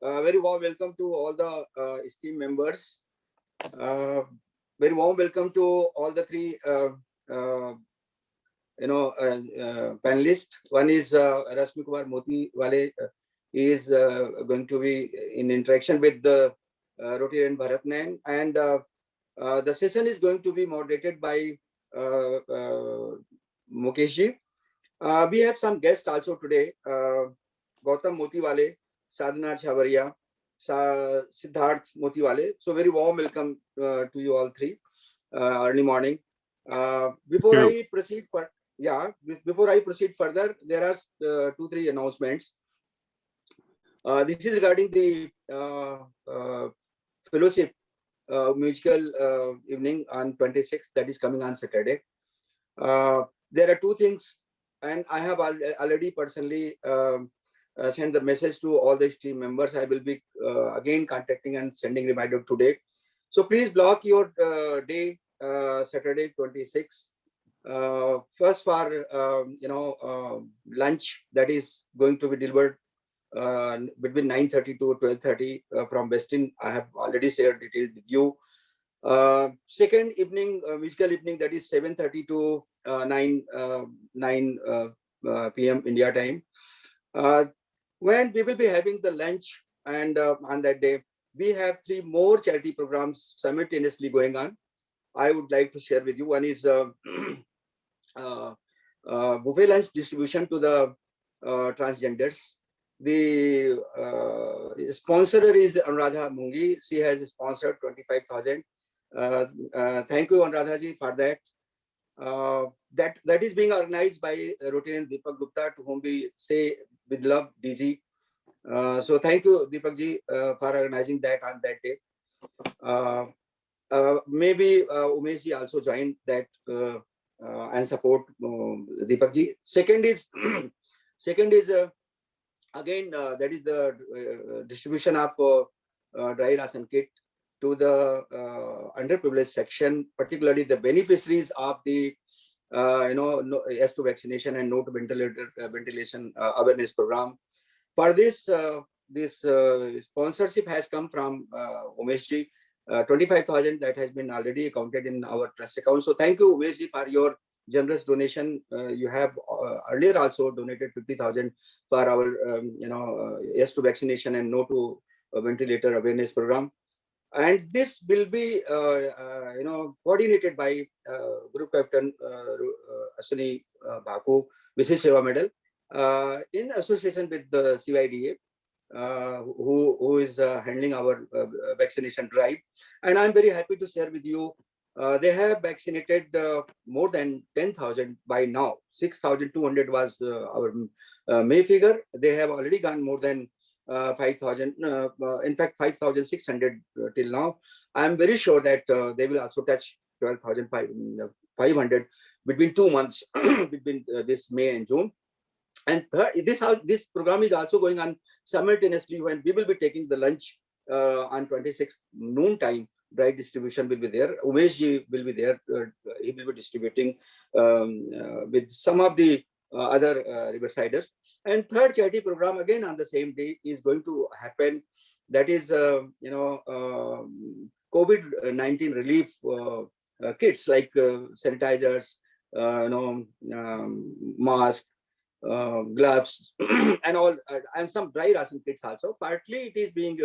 Very warm welcome to all the esteemed members. Uh, Very warm welcome to all the three, uh, panelists. One is Rashmi Kumar Moti Wale. He is going to be in interaction with the Rotary and Bharatnan, and the session is going to be moderated by Mukesh ji. We have some guests also today. Gautam Motiwale, Sadhana Chhavaria, Siddharth Motiwale. So very warm welcome to you all three. Early morning. Before you. I proceed for before I proceed further, there are three announcements. This is regarding the fellowship musical evening on 26th, that is coming on Saturday. There are two things, and I have already personally sent the message to all the team members. I will be again contacting and sending reminder today. So please block your day, Saturday 26. First for lunch that is going to be delivered between 9:30 to 12:30 from Westin. I have already shared details with you. Second evening, musical evening, that is 7:30 to 9 p.m. India time. When we will be having the lunch, and on that day, we have three more charity programs simultaneously going on. I would like to share with you. One is buffet lunch distribution to the transgenders. The sponsor is Anuradha Mungi. She has sponsored 25,000. Thank you, Anuradha ji, for that. That is being organized by Rotarian Deepak Gupta, to whom we say with love, DG. So thank you, Deepak ji, for organizing that on that day. Maybe Umesh ji also joined that and support Deepak ji. Second is again that is the distribution of dry ration kit to the underprivileged section, particularly the beneficiaries of the yes to vaccination and no to ventilation awareness program. For this, this sponsorship has come from Umesh ji. 25,000 that has been already accounted in our trust account. So thank you, Umesh ji, for your generous donation. You have earlier also donated 50,000 for our yes to vaccination and no to ventilator awareness program. And this will be coordinated by Group Captain Ashwini Baku, Visit Seva Medal, in association with the CYDA. Who is handling our vaccination drive. And I'm very happy to share with you, they have vaccinated more than 10,000 by now. 6,200 was our May figure. They have already gone more than 5,000, in fact 5,600 till now. I'm very sure that they will also touch 12,500 between 2 months, between this May and June. And this program is also going on simultaneously when we will be taking the lunch on 26th noon time. Dry distribution will be there. Umesh ji will be there. He will be distributing with some of the other riversiders. And third charity program again on the same day is going to happen. That is COVID-19 relief kits like sanitizers, masks, gloves, and all, and some dry ration kits also. Partly it is being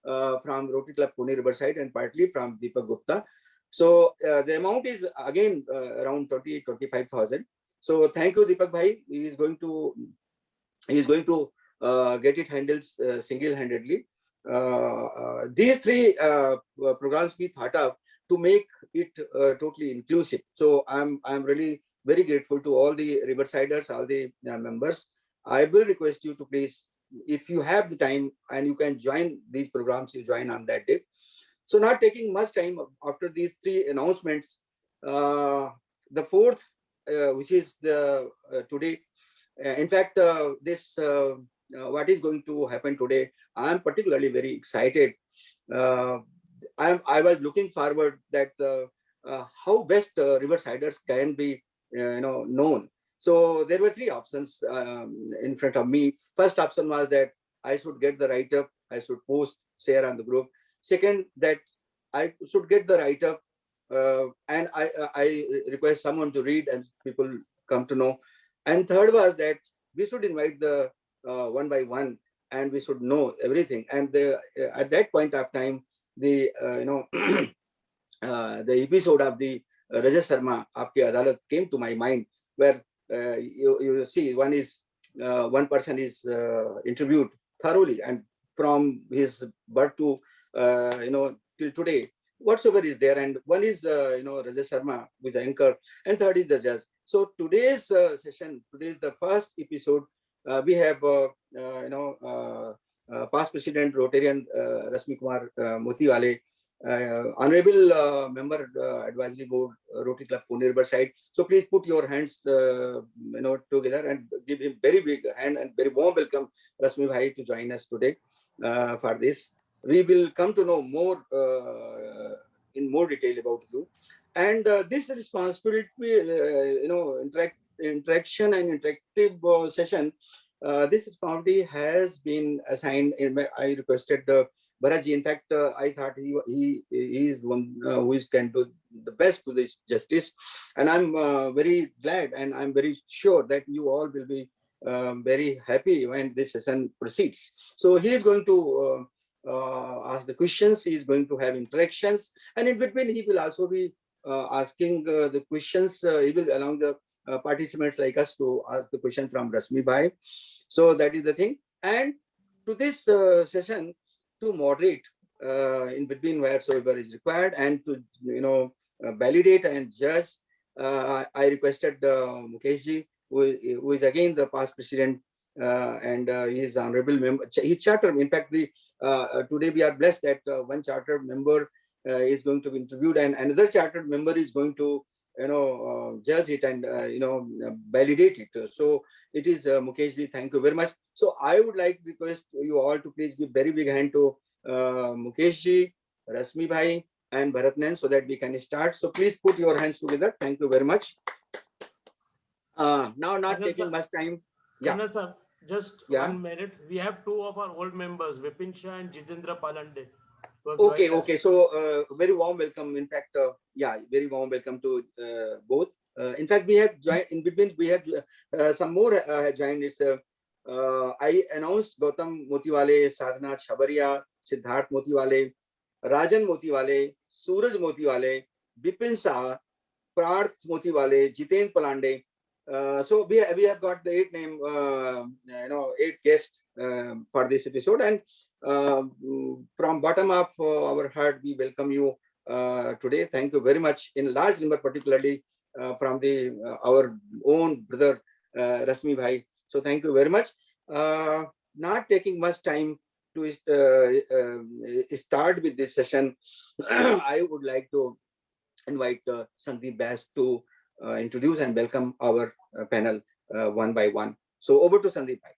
from Rotary Club Pune Riverside and partly from Deepak Gupta. So the amount is again around 25,000. So thank you, Deepak bhai. He is going to get it handled single-handedly. These three programs we thought of to make it totally inclusive. So I'm really very grateful to all the Riversiders, all the members. I will request you to please, if you have the time and you can join these programs, you join on that day. So not taking much time after these three announcements, the fourth, which is the today, in fact, this what is going to happen today, I am particularly very excited. I was looking forward that how best Riversiders can be known. So there were three options in front of me. First option was that I should get the write-up, I should post, share on the group. Second, that I should get the write-up, and I request someone to read and people come to know. And third was that we should invite the one by one, and we should know everything. And at that point of time, the the episode of the Rajesh Sharma, Aapki Adalat, came to my mind, where you see one person is interviewed thoroughly, and from his birth to till today, whatsoever is there, and one is Rajesh Sharma, who is anchor, and third is the judge. So today's session, today is the first episode. We have past President Rotarian Rashmi Kumar Motiwale, Honorable Member Advisory Board, Rotary Club Pune Riverside. So please put your hands together and give him very big hand and very warm welcome, Rashmi Bhai, to join us today for this. We will come to know more in more detail about you, and this responsibility, interaction and interactive session. This responsibility has been assigned. I requested Bharatji. In fact, I thought he is one who can do the best to this justice, and I'm very glad, and I'm very sure that you all will be very happy when this session proceeds. So he is going to ask the questions. He is going to have interactions, and in between he will also be asking the questions. He will allow the participants like us to ask the question from Rashmi Bhai. So that is the thing. And to this session, to moderate in between wheresoever is required, and to validate and judge, I requested Mukeshji, who is again the past president, and he is honorable member. His charter. In fact, today we are blessed that one charter member is going to be interviewed, and another chartered member is going to judge it and validate it. So it is Mukeshji. Thank you very much. So I would like to request you all to please give very big hand to Mukeshji, Rashmi Bhai, and Bharatnan, so that we can start. So please put your hands together. Thank you very much. Now, not taking much time. Yeah. Anand sir, just 1 minute. We have two of our old members, Vipin Shah and Jitendra Palande. Okay. So very warm welcome. In fact, very warm welcome to both. In fact, we have joined in between. We have some more joined. It's I announced Gautam Motiwale, Sadhana Chabaria, Siddharth Motiwale, Rajan Motiwale, Suraj Motiwale, Bipin Shah, Parth Motiwale, Jiten Palande. So we have got the 8 name, 8 guests for this episode, and from bottom of our heart, we welcome you today. Thank you very much in large number, particularly from our own brother Rashmi Bhai. So thank you very much. Not taking much time to start with this session, I would like to invite Sandeep Bass to introduce and welcome our panel one by one. So over to Sandeep Bhai.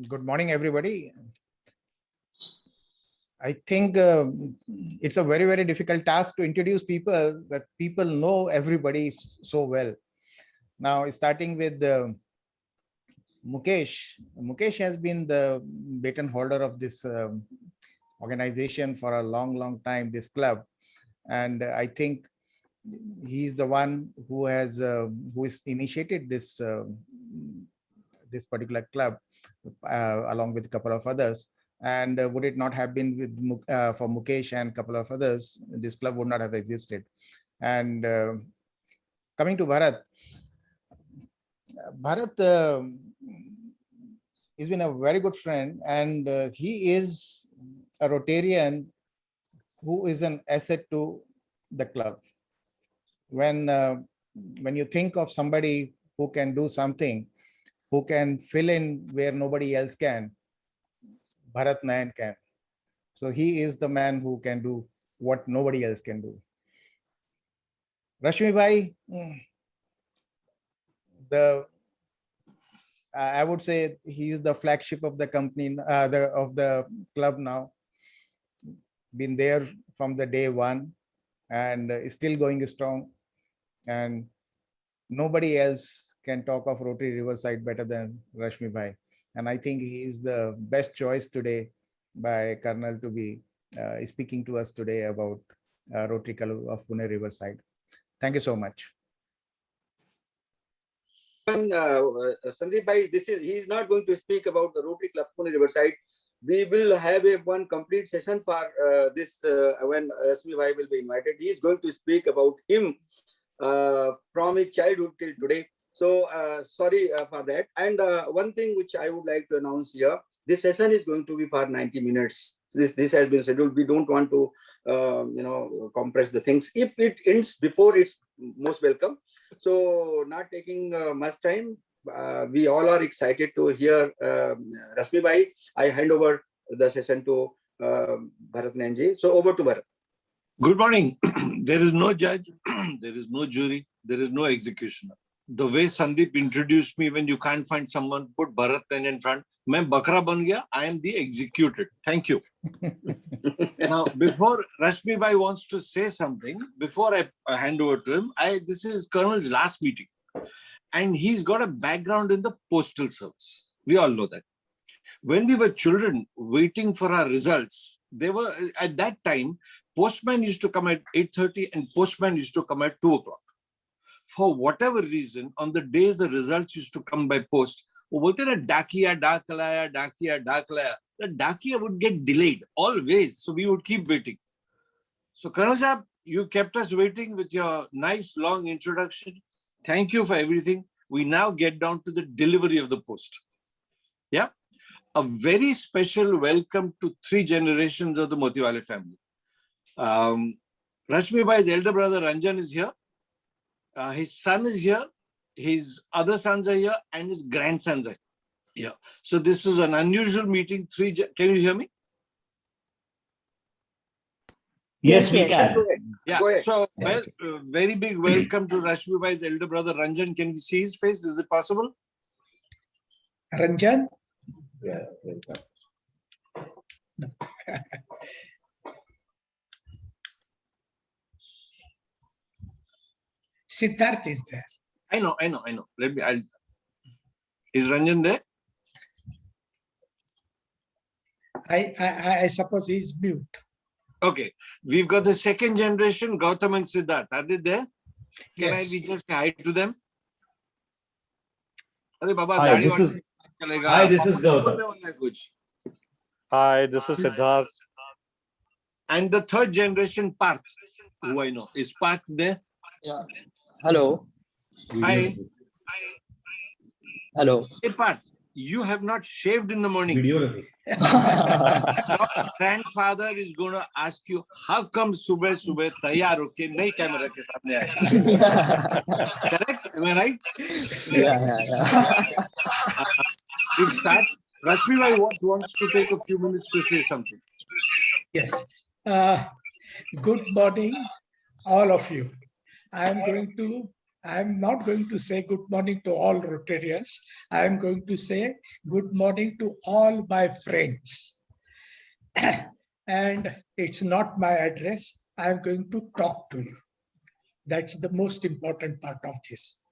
Good morning, everybody. I think it's a very, very difficult task to introduce people, but people know everybody so well. Now, starting with Mukesh. Mukesh has been the baton holder of this organization for a long, long time, this club. And I think he's the one who has initiated this this particular club along with a couple of others. And would it not have been with for Mukesh and a couple of others, this club would not have existed. And coming to Bharat, Bharat has been a very good friend, and he is a Rotarian who is an asset to the club. When you think of somebody who can do something, who can fill in where nobody else can, Bharat Nayan can. So he is the man who can do what nobody else can do. Rashmi Bhai, I would say he is the flagship of the company, of the club now. Been there from the day one, and is still going strong. And nobody else can talk of Rotary Riverside better than Rashmi Bhai. And I think he is the best choice today by Colonel to be speaking to us today about Rotary Club of Pune Riverside. Thank you so much. Sandeep Bhai, he is not going to speak about the Rotary Club Pune Riverside. We will have one complete session for this when Rashmi Bhai will be invited. He is going to speak about him from his childhood till today. So sorry for that. And one thing which I would like to announce here, this session is going to be for 90 minutes. This has been scheduled. We don't want to compress the things. If it ends before, it's most welcome. So not taking much time. We all are excited to hear Rashmi Bhai. I hand over the session to Bharat Nayanji. So over to Bharat. Good morning. There is no judge, there is no jury, there is no executioner. The way Sandeep introduced me, when you can't find someone, put Bharat Nayanji in front. Main bakra ban gaya, I am the executed. Thank you. Now, before Rashmi Bhai wants to say something, before I hand over to him, this is Colonel's last meeting. And he's got a background in the postal service. We all know that. When we were children waiting for our results, they were at that time, postman used to come at 8:30 and postman used to come at 2 o'clock. For whatever reason, on the days the results used to come by post, dakiya, dakalaya, dakiya, dakalaya. The dakiya would get delayed always. So we would keep waiting. So Colonel Sahab, you kept us waiting with your nice long introduction. Thank you for everything. We now get down to the delivery of the post. Yeah. A very special welcome to 3 generations of the Motiwale family. Rashmi Bhai's elder brother Ranjan is here. His son is here. His other sons are here and his grandsons are here. So this is an unusual meeting. Can you hear me? Yes, we can. Yeah. Go ahead. So very big welcome to Rashmi Bhai's elder brother Ranjan. Can we see his face? Is it possible? Ranjan? Yeah, welcome. No. Siddharth is there. I know. Is Ranjan there? I suppose he is mute. Okay. We've got the second generation, Gautam and Siddharth. Are they there? Can Yes. we just say hi to them? Hi, this is Gautam. Hi, this is Siddharth. And the third generation, Parth, who I know. Is Parth there? Yeah. Hello. Hi. Hello. Hey, Parth, you have not shaved in the morning. Your grandfather is going to ask you, how come subah taiyar hoke nahi camera ke samne aaye? Correct? Am I right? Yeah. We'll start. Rashmi Bhai wants to take a few minutes to say something. Yes. Good morning, all of you. I am not going to say good morning to all Rotarians. I am going to say good morning to all my friends. And it's not my address. I am going to talk to you. That's the most important part of this.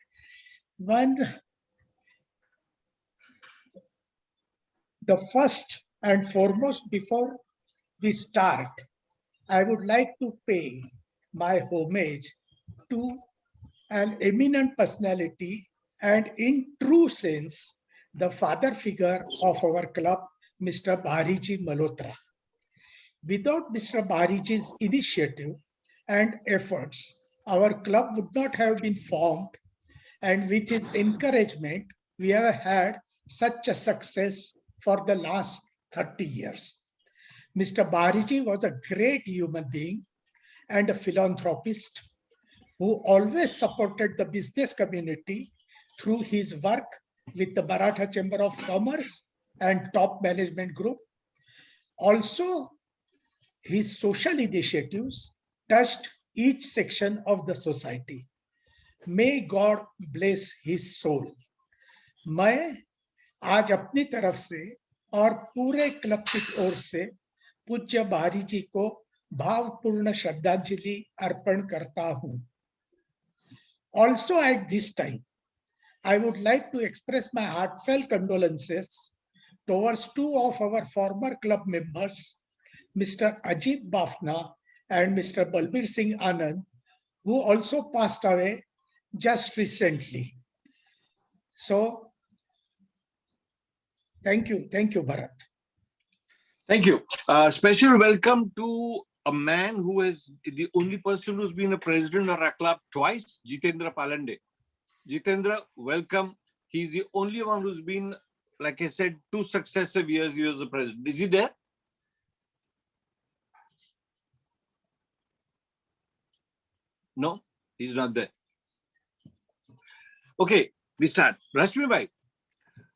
The first and foremost, before we start, I would like to pay my homage to an eminent personality and in true sense, the father figure of our club, Mr. Bahariji Malhotra. Without Mr. Bahariji's initiative and efforts, our club would not have been formed, and with his encouragement, we have had such a success for the last 30 years. Mr. Bahariji was a great human being and a philanthropist who always supported the business community through his work with the Maratha Chamber of Commerce and Top Management Group. Also, his social initiatives touched each section of the society. May God bless his soul. मैं आज अपनी तरफ से और पूरे club की ओर से पूज्य बाहरी जी को भावपूर्ण श्रद्धांजलि अर्पण करता हूं. Also at this time, I would like to express my heartfelt condolences towards two of our former club members, Mr. Ajit Bafna and Mr. Balbir Singh Anand, who also passed away just recently. So, thank you, Bharat. Thank you. Special welcome to a man who is the only person who's been a president of a club twice, Jitendra Palande. Jitendra, welcome. He's the only one who's been, like I said, 2 successive years he was the president. Is he there? No, he's not there. Okay, we start. Rashmi Bhai,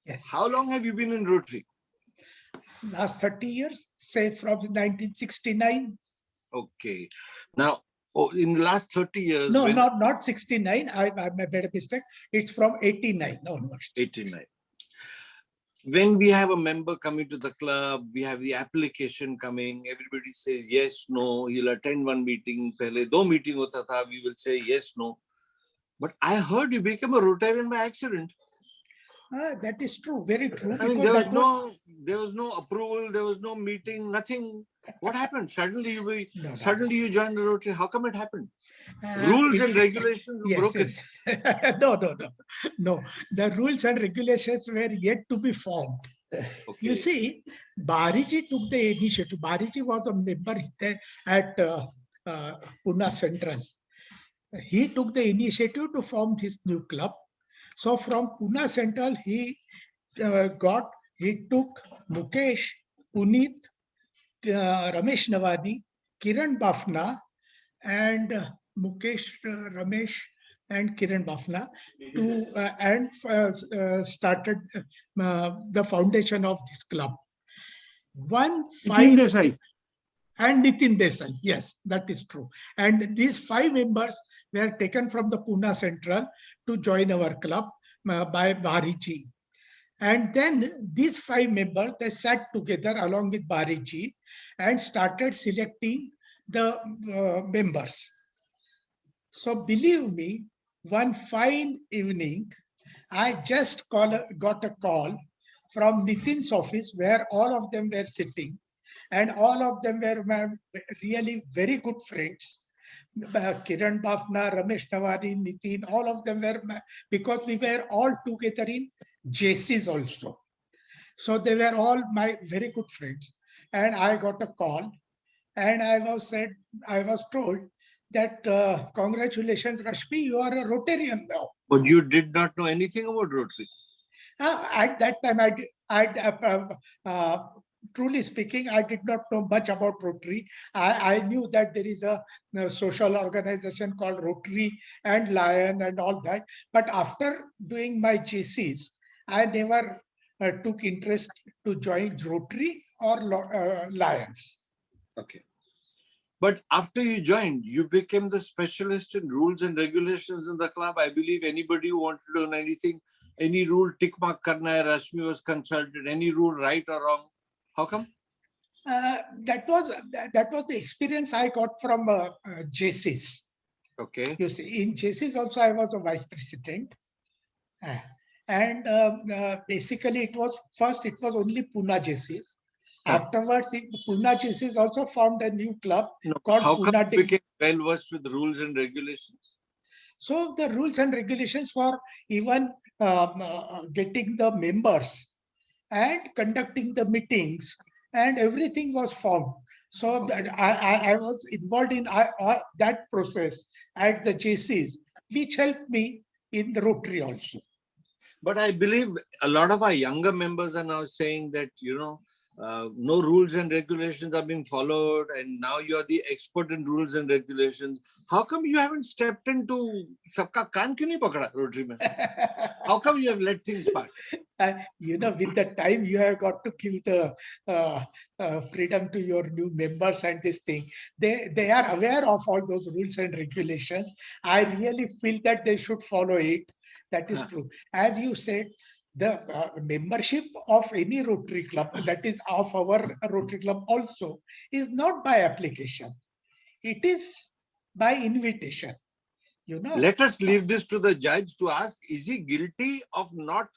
Yes. how long have you been in Rotary? Last 30 years, say from 1969. Okay. Now, in the last 30 years. No, not 69. I made a mistake. It's from 89 onwards. 89. When we have a member coming to the club, we have the application coming, everybody says yes, no, he'll attend one meeting, pehle do meeting hota tha, we will say yes, no. But I heard you became a Rotarian by accident. That is true, very true. I mean, there was no approval, there was no meeting, nothing. What happened? Suddenly you joined the Rotary. How come it happened? Rules and regulations were broken. Yes. No. The rules and regulations were yet to be formed. Okay. You see, Bariji took the initiative. Bariji was a member at Pune Central. He took the initiative to form this new club. So from Pune Central, he took Mukesh, Puneet, Ramesh Nawadi, Kiran Bafna, and Mukesh, Ramesh, and Kiran Bafna to started the foundation of this club. Nitin Desai. And Nitin Desai, yes, that is true. And these 5 members were taken from the Pune Central to join our club by Bariji. And then these 5 members, they sat together along with Bariji and started selecting the members. So believe me, one fine evening, I just got a call from Nitin's office where all of them were sitting. And all of them were really very good friends. Kiran Bafna, Ramesh Nawadi, Nitin, all of them were, because we were all together in JCs also. So they were all my very good friends. And I got a call and I was told that congratulations, Rashmi, you are a Rotarian now. But you did not know anything about Rotary. At that time, truly speaking, I did not know much about Rotary. I knew that there is a social organization called Rotary and Lion and all that. But after doing my JCs, I never took interest to join Rotary or Lions. Okay. But after you joined, you became the specialist in rules and regulations in the club. I believe anybody who wanted to do anything, any rule tick mark karna hai, Rashmi was consulted, any rule right or wrong. How come? That was the experience I got from JCs. Okay. You see, in JCs also I was a vice president. And basically it was only Pune JCs. Afterwards, Pune JCs also formed a new club called how Pune. Come you became well versed with rules and regulations? So the rules and regulations for even getting the members and conducting the meetings and everything was formed. So that I was involved in that process at the JCs, which helped me in the Rotary also. But I believe a lot of our younger members are now saying that, no rules and regulations are being followed, and now you're the expert in rules and regulations. How come you haven't stepped into sabka kaan kyun nahi pakda Rotary mein? How come you have let things pass? With the time you have got to give the freedom to your new members and this thing. They are aware of all those rules and regulations. I really feel that they should follow it. That is true. As you said, the membership of any Rotary club, that is of our Rotary club also, is not by application. It is by invitation. You know. Let us leave this to the judge to ask, is he guilty of not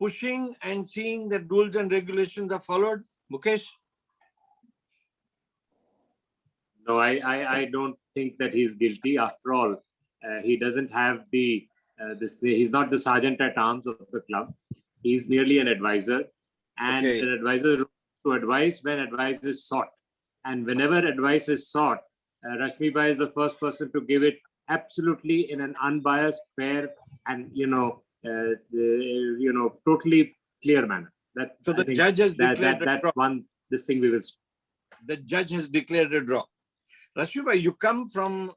pushing and seeing that rules and regulations are followed? Mukesh? No, I don't think that he's guilty. After all, he doesn't have the he's not the sergeant at arms of the club. He's merely an advisor, and Okay. an advisor to advise when advice is sought. And whenever advice is sought, Rashmi Bai is the first person to give it absolutely in an unbiased, fair, and totally clear manner. That So I the think judge has that, declared that a draw. that's one this thing we will. The judge has declared a draw. Rashmi Bai, you come from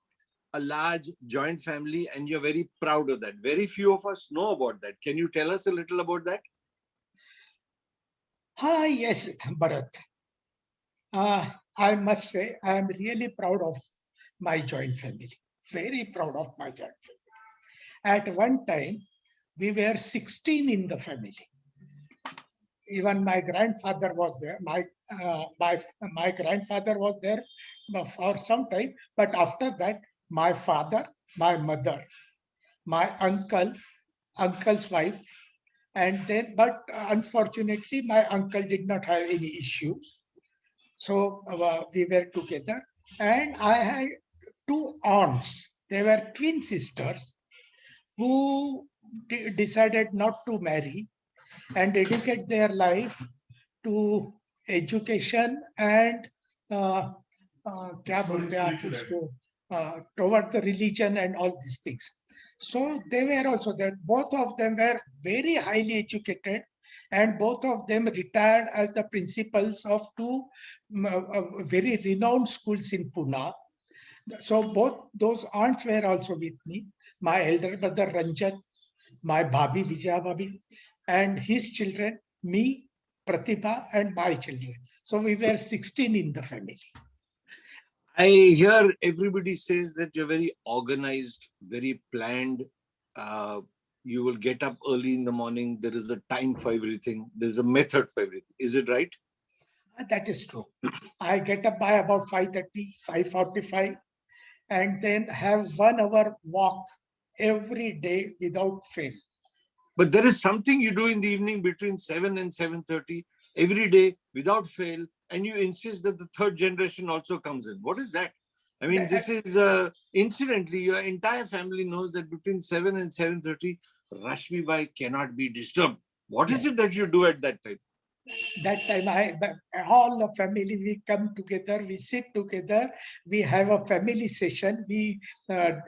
a large joint family and you're very proud of that. Very few of us know about that. Can you tell us a little about that? Yes, Bharat. I must say, I am really proud of my joint family. Very proud of my joint family. At one time, we were 16 in the family. Even my grandfather was there. My grandfather was there for some time, but after that, my father, my mother, my uncle, uncle's wife, and then, but unfortunately, my uncle did not have any issues. So we were together, and I had two aunts. They were twin sisters who decided not to marry and dedicate their life to education and toward the religion and all these things. So they were also there. Both of them were very highly educated, and both of them retired as the principals of two very renowned schools in Pune. So both those aunts were also with me. My elder brother Ranjan, my Bhabi Vijaya Bhabi, and his children, me, Pratibha, and my children. So we were 16 in the family. I hear everybody says that you're very organized, very planned. You will get up early in the morning. There is a time for everything. There's a method for everything. Is it right? That is true. I get up by about 5:30, 5:45, and then have 1 hour walk every day without fail. But there is something you do in the evening between 7 and 7:30 every day without fail, and you insist that the third generation also comes in. What is that? I mean, this is incidentally, your entire family knows that between 7 and 7:30, Rashmi Bai cannot be disturbed. What is it that you do at that time? That time, all the family, we come together, we sit together, we have a family session, we have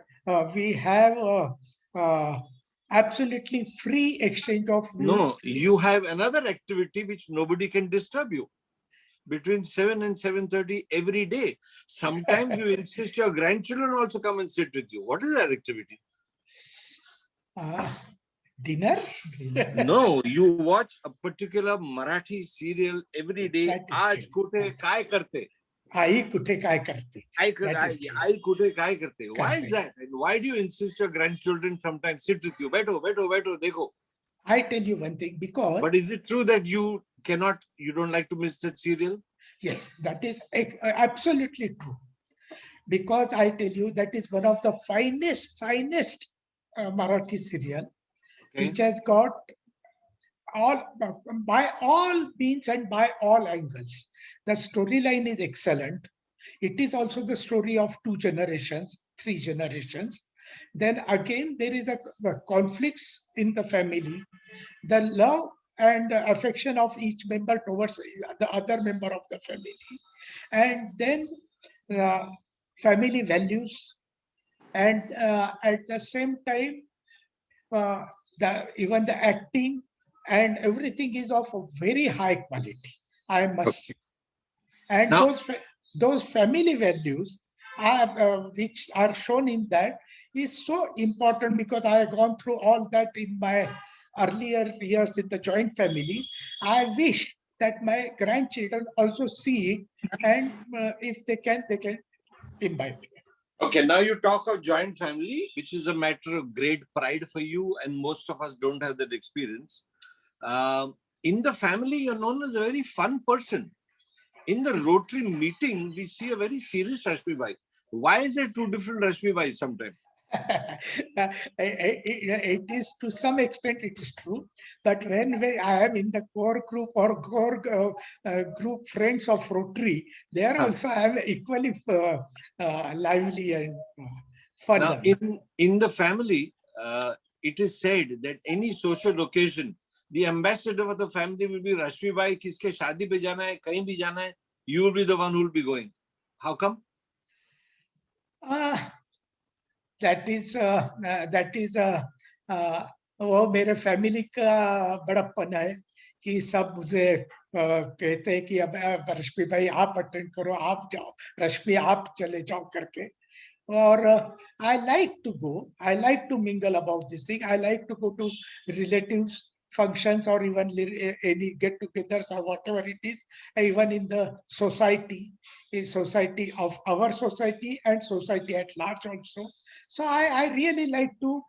absolutely free exchange of views. No, you have another activity which nobody can disturb you. Between 7 and 7:30 every day. Sometimes you insist your grandchildren also come and sit with you. What is that activity? Dinner? No, you watch a particular Marathi serial every day. Aaj kute kai karte? Ai kute kai karte. Ai kute kai karte. Why is that? And why do you insist your grandchildren sometimes sit with you? Beto, dekho. I tell you one thing, because... But is it true that you don't like to miss that serial? Yes, that is absolutely true. Because I tell you, that is one of the finest Marathi serial, which has got by all means and by all angles. The storyline is excellent. It is also the story of 2 generations, 3 generations. Then again, there is a conflicts in the family, the love and affection of each member towards the other member of the family, and then family values, and at the same time, even the acting and everything is of a very high quality, I must say. And now, those family values which are shown in that is so important, because I have gone through all that in my earlier years in the joint family. I wish that my grandchildren also see it, and if they can imbibe it. Okay, now you talk of joint family, which is a matter of great pride for you, and most of us don't have that experience. In the family, you're known as a very fun person. In the Rotary meeting, we see a very serious Rashmi Bai. Why is there 2 different Rashmi Bais sometimes? It is to some extent it is true, but when I am in the core group or core group friends of Rotary, there also I am equally lively and fun. Now, in the family, it is said that any social occasion, the ambassador of the family will be Rashmi Bai. Kiske shaadi pe jana hai, kahin bhi jana hai, you will be the one who will be going. How come? That is वो मेरे family का बड़प्पन है कि सब मुझे कहते हैं कि अब रश्मि भाई आप अटेंड करो, आप जाओ, रश्मि आप चले जाओ करके. और I like to go, I like to mingle about this thing, I like to go to relatives functions or even any get-togethers or whatever it is, even in the society, in society of our society and society at large also. So I really like to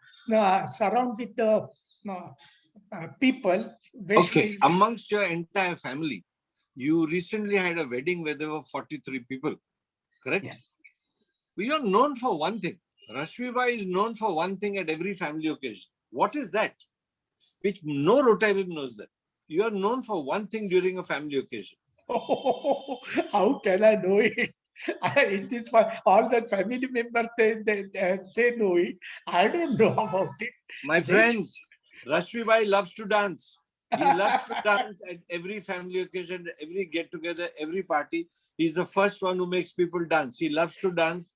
surround with the people. Okay, amongst your entire family, you recently had a wedding where there were 43 people, correct? Yes. We are known for one thing. Rashmi Bai is known for one thing at every family occasion. What is that? Which no Rotarian knows that. You are known for one thing during a family occasion. Oh, how can I know it? It is for all the family members, they know it. I don't know about it. My friends, Rashmi Bai loves to dance. He loves to dance at every family occasion, every get-together, every party. He's the first one who makes people dance. He loves to dance.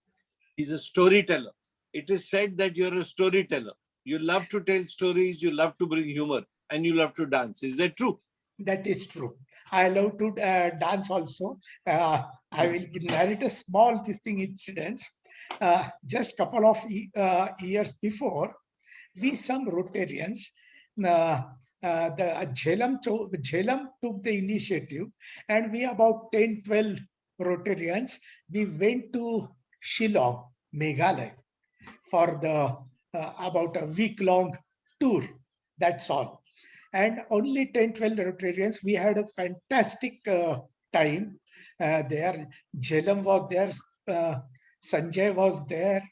He's a storyteller. It is said that you're a storyteller. You love to tell stories, you love to bring humor, and you love to dance. Is that true? That is true. I love to dance also. I will narrate a small incident. Just couple of years before, we some Rotarians, the Jhelum took the initiative, and we about 10-12 Rotarians, we went to Shillong, Meghalaya, for the about a week-long tour. That's all. And only 10-12 Rotarians, we had a fantastic time there. Jhelum was there, Sanjay was there,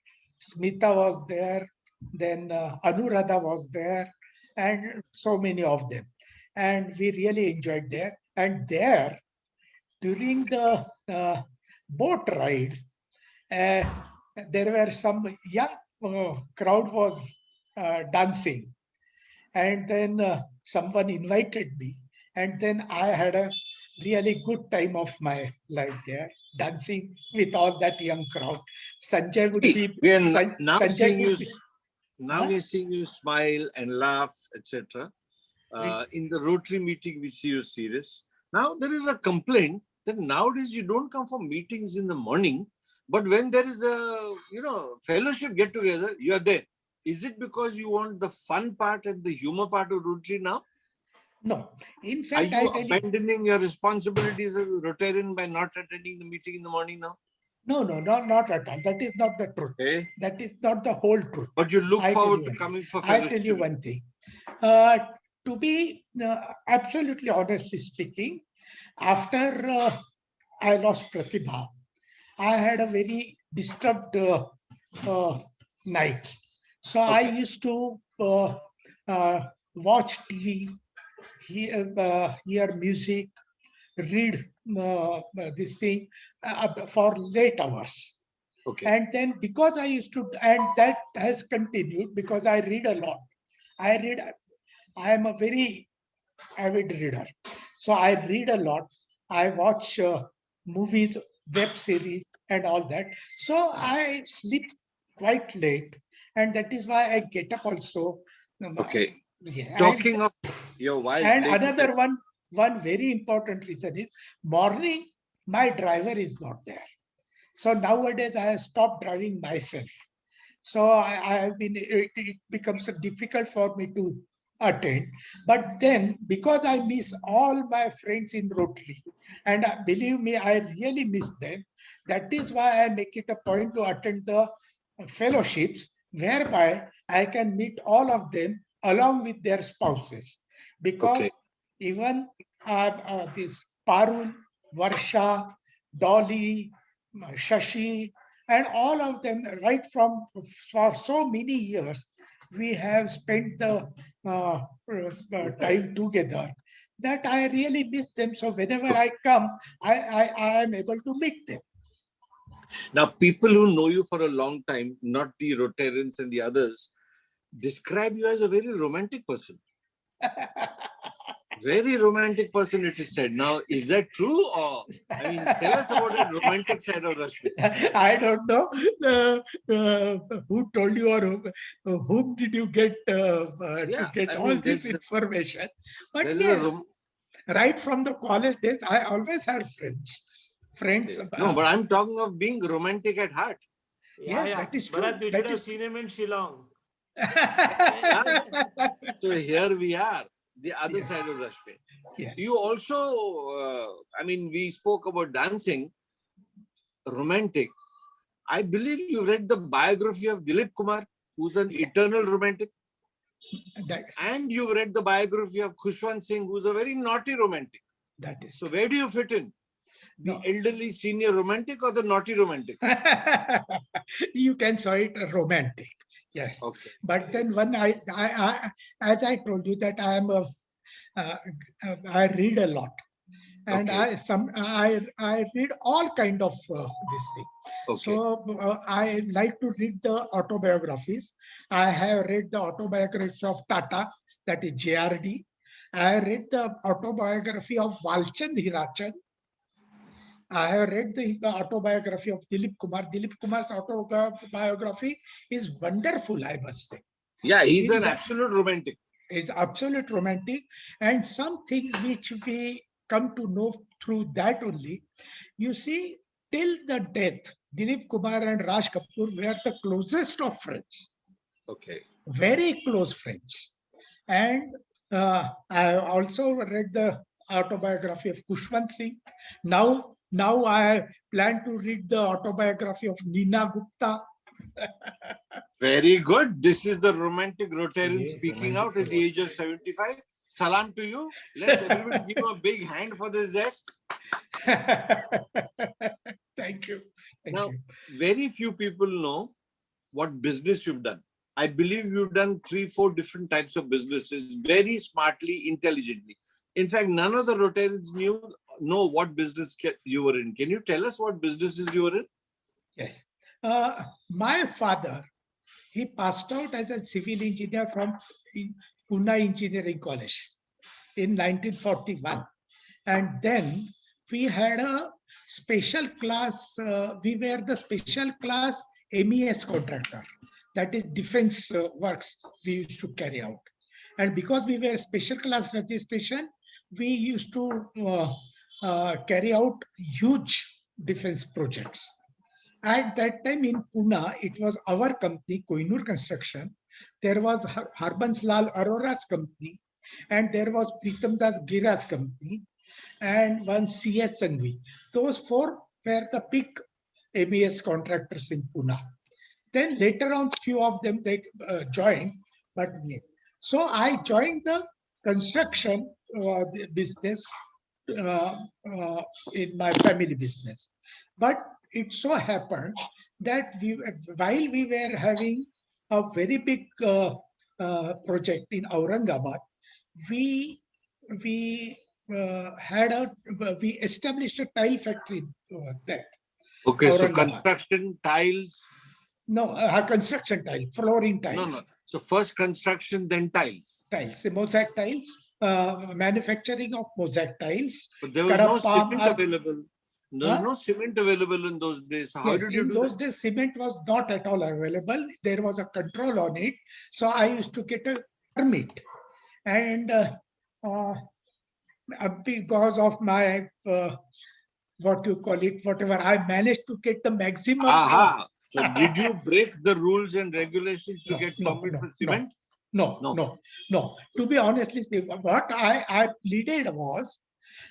Smita was there, then Anuradha was there, and so many of them. And we really enjoyed there. And there, during the boat ride, there were some young crowd was dancing. And then someone invited me, and then I had a really good time of my life there, dancing with all that young crowd. Sanjay would be now Sanjay we're seeing you smile and laugh, etc. In the Rotary meeting, we see you serious. Now there is a complaint that nowadays you don't come for meetings in the morning, but when there is a fellowship get together, you are there. Is it because you want the fun part and the humor part of Rotary now? No. In fact, are you abandoning your responsibilities as a Rotarian by not attending the meeting in the morning now? No, not at all. That is not the truth. Okay. That is not the whole truth. But you look forward to coming for fellowship. I'll tell you one thing. To be absolutely honestly speaking, after I lost Pratibha, I had a very disturbed night. So I used to watch TV, hear music, read this thing for late hours. Okay. And then because I used to, and that has continued because I read a lot. I am a very avid reader. So I read a lot. I watch movies, web series and all that. So I sleep quite late. And that is why I get up also. Okay. Yeah. Talking of your wife. And another one very important reason is morning, my driver is not there. So nowadays I have stopped driving myself. So I have been, it becomes difficult for me to attend. But then because I miss all my friends in Rotary, and believe me, I really miss them. That is why I make it a point to attend the fellowships, whereby I can meet all of them along with their spouses. Because even this Parul, Varsha, Dolly, Shashi, And all of them, right from for so many years, we have spent the time together that I really miss them. So whenever I come, I am able to meet them. Now, people who know you for a long time, not the Rotarians and the others, describe you as a very romantic person. Very romantic person, it is said. Now, is that true? Or, I mean, tell us about that romantic side of Rashmi. I don't know who told you or whom did you get to get all this information. But yes, right from the college days, I always had friends. No, but I'm talking of being romantic at heart. Yeah, that is true. Bharat, you That should have is seen him in Shillong. So here we are, the other Yes. side of Rashmi. Yes. You also, I mean, we spoke about dancing, romantic. I believe you read the biography of Dilip Kumar, who's an eternal romantic. And you read the biography of Khushwant Singh, who's a very naughty romantic. That is so. Where do you fit in? The elderly senior romantic or the naughty romantic? You can say it romantic, yes. Okay. But then when I as I told you that I am I read a lot, and Okay. I read all kind of this thing. Okay. So I like to read the autobiographies. I have read the autobiography of Tata, that is JRD. I read the autobiography of Walchand Hirachand. I have read the autobiography of Dilip Kumar. Dilip Kumar's autobiography is wonderful, I must say. Yeah, he's an absolute romantic. He's absolute romantic. And some things which we come to know through that only. You see, till the death, Dilip Kumar and Raj Kapoor were the closest of friends. Okay. Very close friends. And I also read the autobiography of Khushwant Singh. Now I plan to read the autobiography of Neena Gupta. Very good. This is the romantic Rotarian speaking out at the age of 75. Salam to you. Let's everybody give a big hand for this zest. Thank you. Now, very few people know what business you've done. I believe you've done 3-4 different types of businesses very smartly, intelligently. In fact, none of the Rotarians know what business you were in. Can you tell us what businesses you were in? Yes. My father, he passed out as a civil engineer from Pune Engineering College in 1941. And then we had a special class, we were the special class MES contractor. That is defense works we used to carry out. And because we were special class registration, we used to carry out huge defense projects. At that time in Pune, it was our company, Kohinoor Construction. There was Harbans Lal Arora's company, and there was Pritam Das Gira's company, and one CS Sanghvi. Those 4 were the big MES contractors in Pune. Then later on, few of them they joined, but so I joined the construction business in my family business. But it so happened that while we were having a very big project in Aurangabad, we established a tile factory there. Okay, so construction tiles. No, construction tile, flooring tiles. No. So first construction, then tiles. Tiles, the mosaic tiles, manufacturing of mosaic tiles. But there was no cement available. There was no cement available in those days. So how did you do in those days, cement was not at all available. There was a control on it. So I used to get a permit. And because of my, what you call it, whatever, I managed to get the maximum. So did you break the rules and regulations to get permit for cement? No. To be honest, what I pleaded was,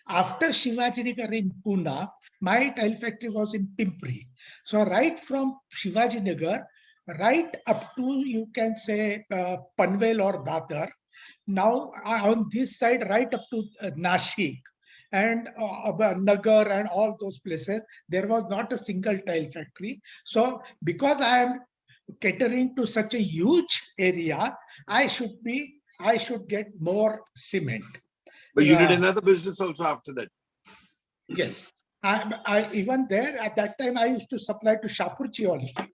after Shivajinagar in Pune, my tile factory was in Pimpri. So right from Shivajinagar, right up to, you can say, Panvel or Dadar. Now on this side, right up to Nashik. and Nagar and all those places, there was not a single tile factory. So because I am catering to such a huge area, I should get more cement. But you did another business also after that. Yes. I even there at that time I used to supply to Shapurji also.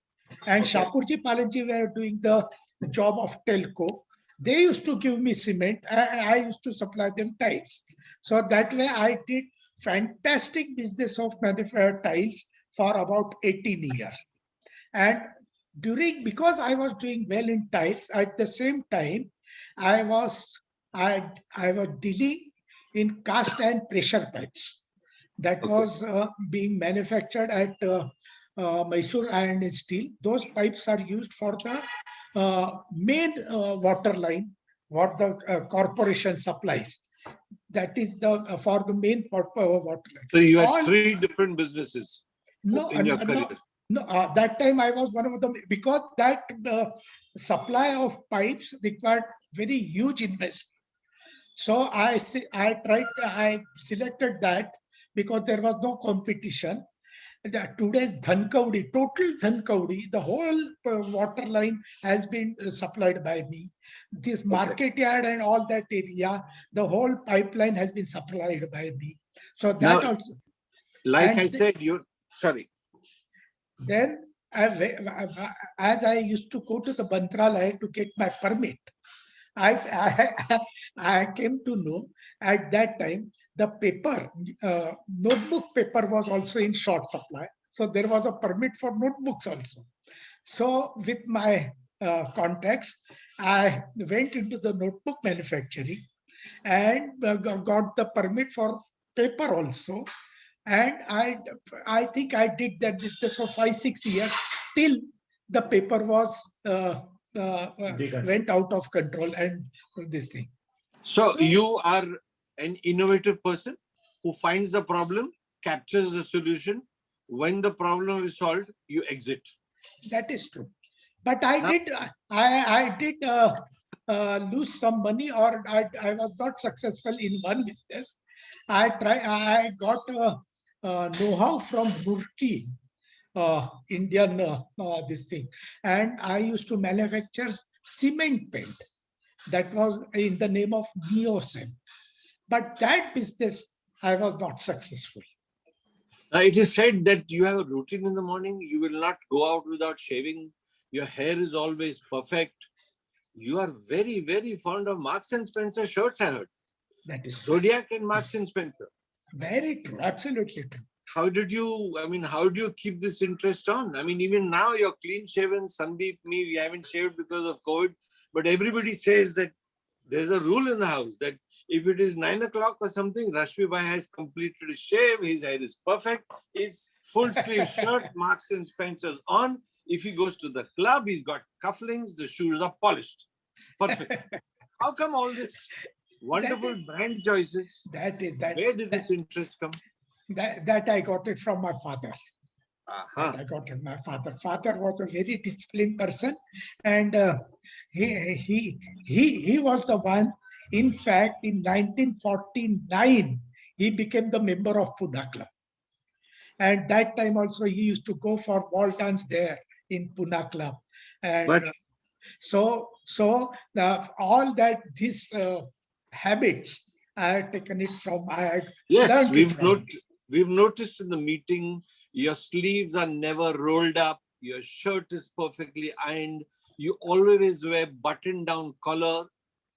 And Okay. Shapurji Palanji were doing the job of telco. They used to give me cement and I used to supply them tiles. So that way I did fantastic business of manufacturing tiles for about 18 years. And because I was doing well in tiles, at the same time, I was dealing in cast and pressure pipes. That Okay. was being manufactured at Mysore Iron and Steel. Those pipes are used for the main water line, what the corporation supplies. That is for the main water line. So you had 3 different businesses in your career. No, that time I was one of them because that supply of pipes required very huge investment. So I selected that because there was no competition. Today's Dhankaudi, total Dhankaudi, the whole water line has been supplied by me. This market yard and all that area, the whole pipeline has been supplied by me. So that Now, also. like And I said, you sorry. Then, as I used to go to the Bantralaya to get my permit, I came to know at that time the paper, notebook paper was also in short supply. So there was a permit for notebooks also. So with my contacts, I went into the notebook manufacturing and got the permit for paper also. And I think I did that business for 5-6 years till the paper was went out of control and this thing. So you are an innovative person who finds the problem, captures the solution. When the problem is solved, you exit. That is true. But I did lose some money, or I was not successful in one business. I got know-how from Roorkee, Indian this thing, and I used to manufacture cement paint. That was in the name of Neocem. But that business, I was not successful. It is said that you have a routine in the morning. You will not go out without shaving. Your hair is always perfect. You are very, very fond of Marks and Spencer shirts, I heard. That is Zodiac and Marks and Spencer. Very true. Absolutely true. How do you keep this interest on? I mean, even now you're clean shaven. Sandeep, me, we haven't shaved because of COVID. But everybody says that there's a rule in the house that if it is 9 o'clock or something, Rashmi Bhai has completed his shave, his hair is perfect, his full sleeve shirt, Marks and Spencer on. If he goes to the club, he's got cufflinks, the shoes are polished. Perfect. How come all this wonderful brand choices? Where did this interest come? That I got it from my father. I got it. My father was a very disciplined person, and he was the one. In fact, in 1949, he became the member of Pune Club, and that time also he used to go for ball dance there in Pune Club, and so all that these habits I had taken it from. Yes, we've noticed in the meeting. Your sleeves are never rolled up. Your shirt is perfectly ironed. You always wear button-down collar.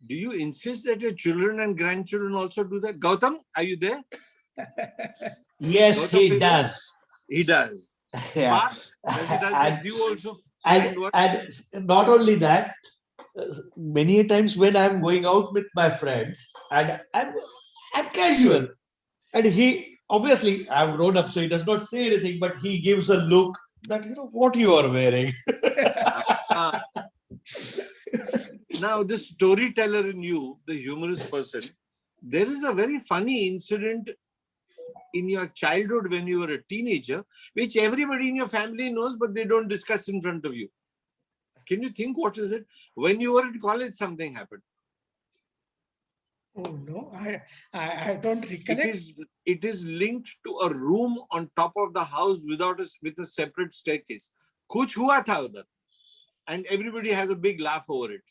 Do you insist that your children and grandchildren also do that? Gautam, are you there? Yes, Gautam, he does. He does. Yeah. And you also. And not only that, many times when I'm going out with my friends and I'm casual, and he obviously I've grown up, so he does not say anything, but he gives a look that what you are wearing. Now, the storyteller in you, the humorous person, there is a very funny incident in your childhood when you were a teenager, which everybody in your family knows, but they don't discuss in front of you. Can you think what is it? When you were in college, something happened. Oh no, I don't recollect. It is linked to a room on top of the house with a separate staircase. Kuch hua tha udhar, and everybody has a big laugh over it.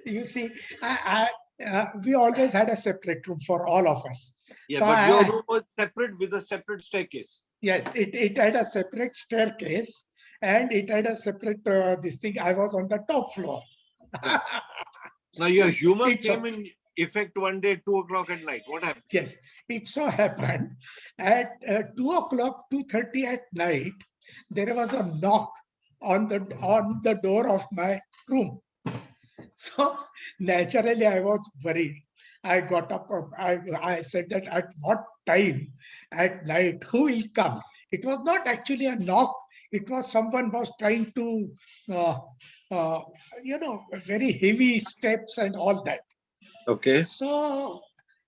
You see, we always had a separate room for all of us. Yeah, So but your room was separate with a separate staircase. Yes, it had a separate staircase and it had a separate this thing. I was on the top floor. Now your humor It's came a- in effect one day, 2 o'clock at night. What happened? Yes, it so happened at 2 o'clock, 2:30 at night, there was a knock on the door of my room. So naturally, I was worried. I got up. I said that at what time at night, who will come? It was not actually a knock. It was someone was trying to, uh, very heavy steps and all that. Okay. So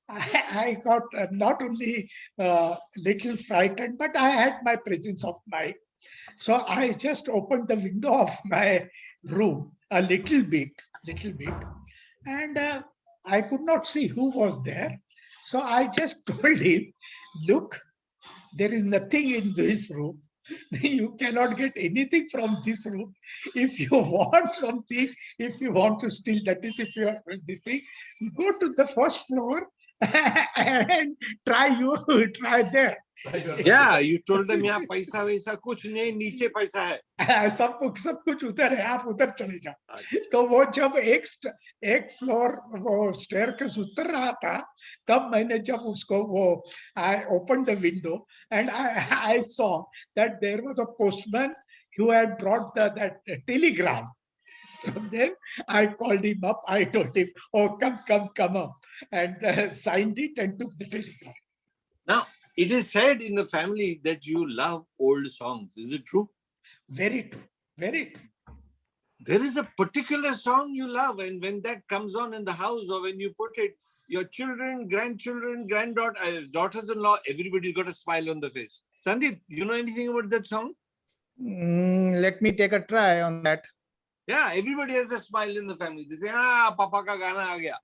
I got not only little frightened, but I had my presence of mind. So I just opened the window of my room a little bit, and I could not see who was there. So I just told him, look, there is nothing in this room. You cannot get anything from this room. If you want something, if you want to steal, that is, if you are this thing, go to the first floor and try there. Yeah, you told them, yeah, paisa वैसा कुछ नहीं, नीचे पैसा है. सब कुछ उधर है, आप उधर चले जाओ. तो वो जब एक फ्लोर वो स्टेयरकेस उतर रहा था, तब मैंने जब उसको वो I opened the window and I saw that there was a postman who had brought that telegram. So then I called him up. I told him, "Oh, come up," and signed it and took the telegram. Now, it is said in the family that you love old songs. Is it true? Very true. Very true. There is a particular song you love, and when that comes on in the house or when you put it, your children, grandchildren, granddaughters, daughters-in-law, everybody's got a smile on the face. Sandeep, you know anything about that song? Let me take a try on that. Yeah, everybody has a smile in the family. They say, ah, Papa ka gana aa gaya.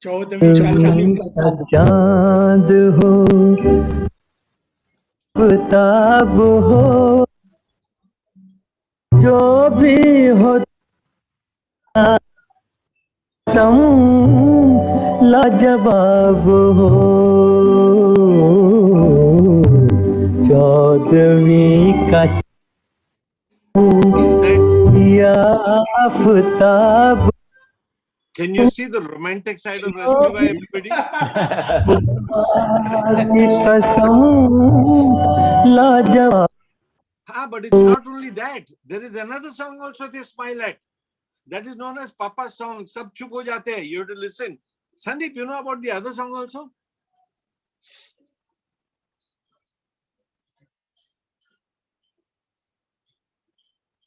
चौदहवीं का चालू चांद हो किताब हो जो भी हो सम लाजवाब हो 14वीं का Is that, या Aftab can you see the romantic side of Rashmi Bai, everybody? की कसम लाजवाब Ah, but it's not only that. There is another song also they smile at. That is known as Papa's song. Sab chup ho jate hai. You have to listen. Sandeep, you know about the other song also?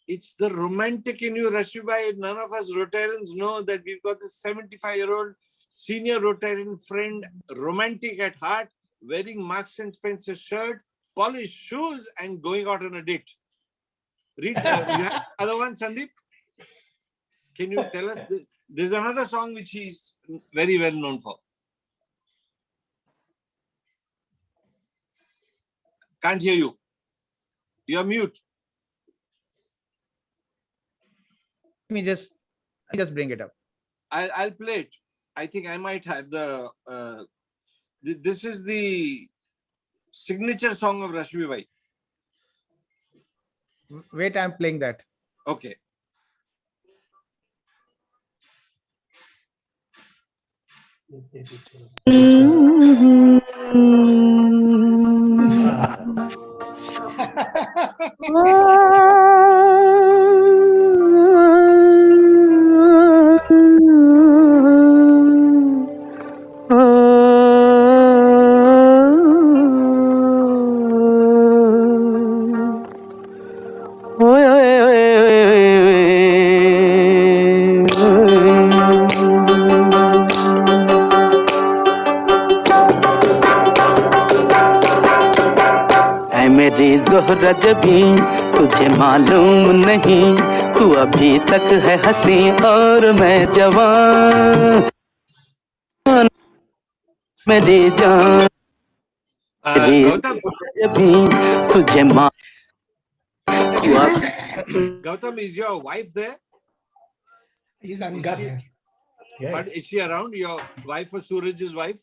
It's the romantic in you, Rashmi. None of us Rotarians know that we've got this 75-year-old senior Rotarian friend, romantic at heart, wearing Marks and Spencer shirt, polished shoes, and going out on a date. Read you have other one, Sandeep? Can you tell us? There's another song which he's very well known for. Can't hear you. You're mute. Let me just bring it up. I'll play it. I think I might have the. This is the signature song of Rashmi Bai. Wait, I'm playing that. Okay. Zohra जबी तुझे मालूम नहीं तू अभी तक है हंसी और मैं जवान मेरी जान Gautam, जबी तुझे Gautam, is your wife there? Is Anga there? But is she around? Your wife or Suraj's wife?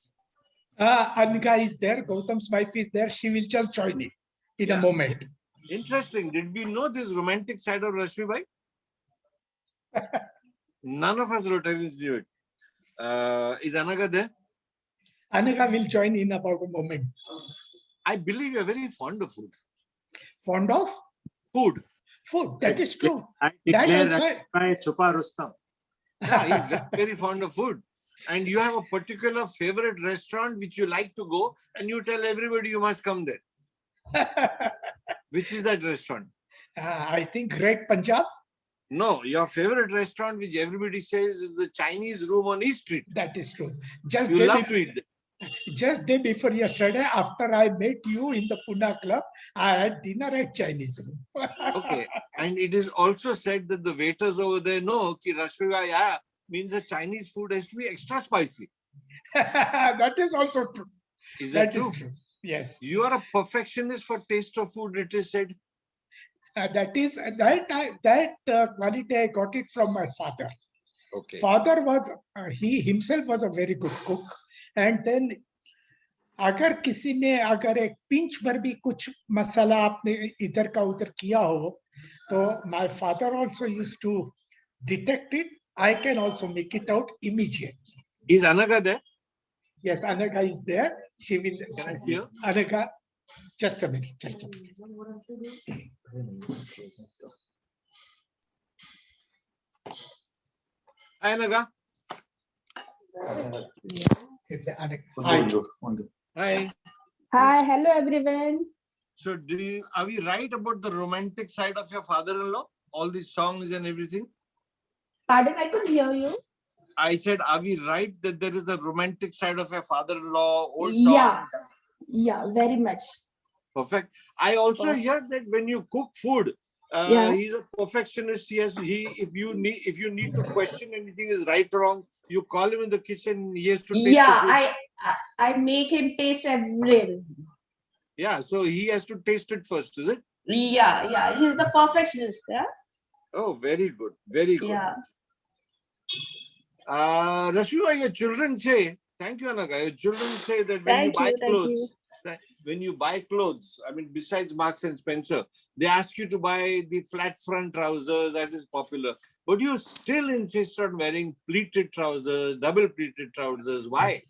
Anga is there. Gautam's wife is there. She will just join in a Yeah. moment. Interesting. Did we know this romantic side of Rashmi Bhai? None of us Rotarians knew it. Is Anaga there? Anaga will join in about a moment. I believe you're very fond of food. Fond of Food. food. That is true. I That declare also. by Chupa Rustam. Yeah, he's very, very fond of food. And you have a particular favorite restaurant which you like to go, and you tell everybody you must come there. Which is that restaurant? I think Great Punjab. No, your favorite restaurant which everybody says is the Chinese room on East Street. That is true. Just You day love before, to eat there. just day before yesterday, after I met you in the Pune club, I had dinner at Chinese room. Okay. And it is also said that the waiters over there know ki Rashmi Bhai aaya means the Chinese food has to be extra spicy. That is also true. Is that That is true? true. Yes. You are a perfectionist for taste of food, it is said. That quality I got it from my father. Okay. Father was he himself was a very good cook, and then अगर किसी ने अगर एक pinch भर भी कुछ मसाला आपने इधर का उधर किया हो तो my father also used to detect it. I can also make it out immediately. Is Anaga there? Yes, Anaga is there. She will. Can I see her? Anaga, just a minute. Just a minute. Hi, Anaga. Anaga. Hi. Hi, hello everyone. So are we right about the romantic side of your father-in-law? All these songs and everything? Pardon, I couldn't hear you. I said, are we right that there is a romantic side of your father-in-law, old song? Yeah, very much. Perfect. I also hear that when you cook food, Yeah. he's a perfectionist. If you need to question anything is right or wrong, you call him in the kitchen. He has to taste Yeah, the food. I make him taste everything. Yeah, so he has to taste it first, is it? Yeah, he's the perfectionist. Yeah, Oh, very good, very good. yeah. Rashmi, your children say, thank you, Anaga. Your children say that when you Thank buy you, thank clothes, when you buy clothes, I mean, besides Marks and Spencer, they ask you to buy the flat front trousers that is popular. But you still insist on wearing pleated trousers, double pleated trousers. Why?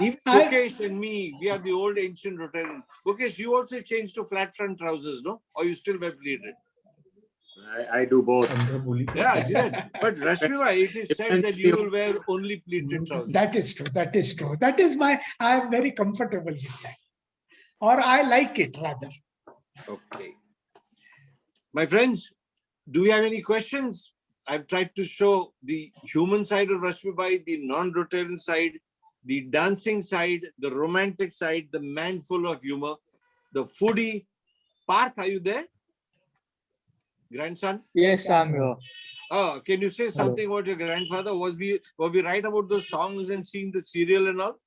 Even Mukesh and me, we are the old ancient Rotarians. Mukesh, you also changed to flat front trousers, no? Or you still wear pleated? I do both. Yeah, see that? But Rashmi, it is said that you will wear only pleated trousers. That is true. That is true. That is I am very comfortable with that. Or I like it rather. Okay. My friends, do we have any questions? I've tried to show the human side of Rashmi Bhai, the non-Rotarian side, the dancing side, the romantic side, the man full of humor, the foodie. Parth, are you there? Grandson? Yes, I'm here. Oh, can you say something about your grandfather? Were we right about those songs and seeing the serial and all?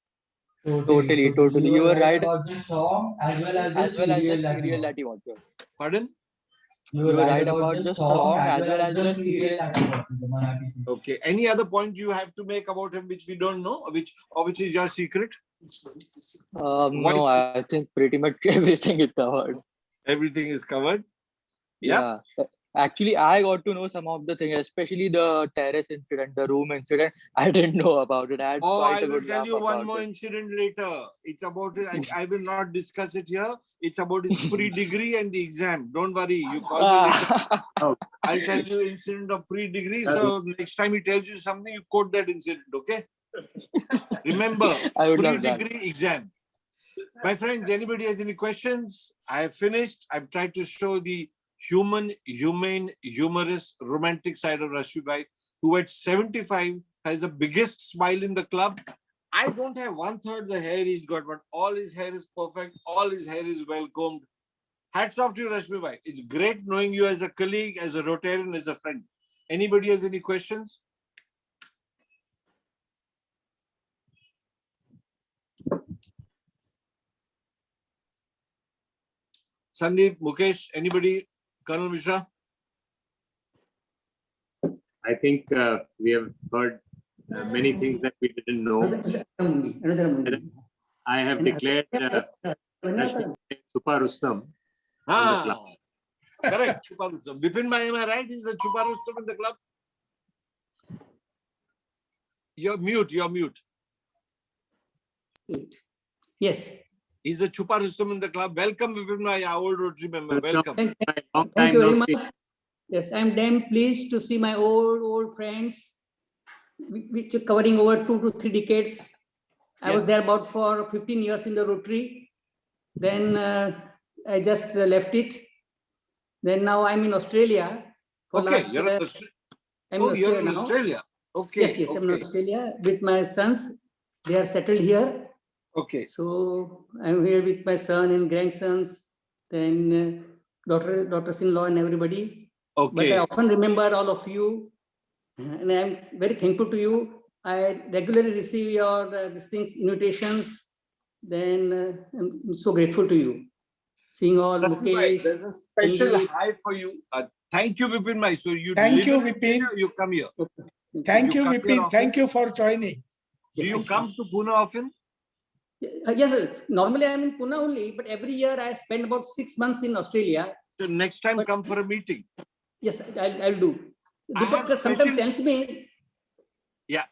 Totally. You were right about the song as well as the serial that you watched. Pardon? You were right about the song as well as the serial that you watched. Okay. Any other point you have to make about him which we don't know, which is your secret? No, I think pretty much everything is covered. Everything is covered? Yeah. Actually, I got to know some of the things, especially the terrace incident, the room incident. I didn't know about it. I will tell you one more incident later. It's about it. I will not discuss it here. It's about his pre-degree and the exam. Don't worry. You call me later. I'll tell you incident of pre-degree. So next time he tells you something, you quote that incident. Okay? Remember, pre-degree exam. My friends, anybody has any questions? I have finished. I've tried to show the human, humane, humorous, romantic side of Rashmi Bhai, who at 75 has the biggest smile in the club. I don't have 1/3 the hair he's got, but all his hair is perfect. All his hair is well combed. Hats off to you, Rashmi bhai. It's great knowing you as a colleague, as a Rotarian, as a friend. Anybody has any questions? Sandeep, Mukesh, anybody? Colonel Mishra? I think we have heard many things that we didn't know. I have declared Rashmi Chupa Rustam in the club. Correct. Chupa Rustam. Bipin bhai, am I right? Is the Chupa Rustam in the club? You're mute. You're mute. Yes. He's the Chupa Rustam in the club. Welcome, Bipin bhai, our old Rotary member. Welcome. Thank you very much. Yes, I'm damn pleased to see my old friends, which are covering over 2 to 3 decades. I was there about for 15 years in the Rotary. Then I just left it. Then now I'm in Australia. For Okay, last, you're in Australia. You're in Australia. Okay. Yes, I'm in Australia with my sons. They are settled here. Okay. So I'm here with my son and grandsons, then daughters-in-law and everybody. Okay. But I often remember all of you, and I'm very thankful to you. I regularly receive your invitations. Then I'm so grateful to you. Seeing all Mukesh. There's a special hi for you. Thank you, Vipin bhai. So you Thank you, live in Vipin. India, you come here. Thank you, come here Vipin. often? Thank you for joining. Do you come to Pune often? Yes, sir. Normally I'm in Pune only, but every year I spend about 6 months in Australia. So next time come for a meeting. Yes, I'll do. I have Deepak sometimes special- tells me. Yeah.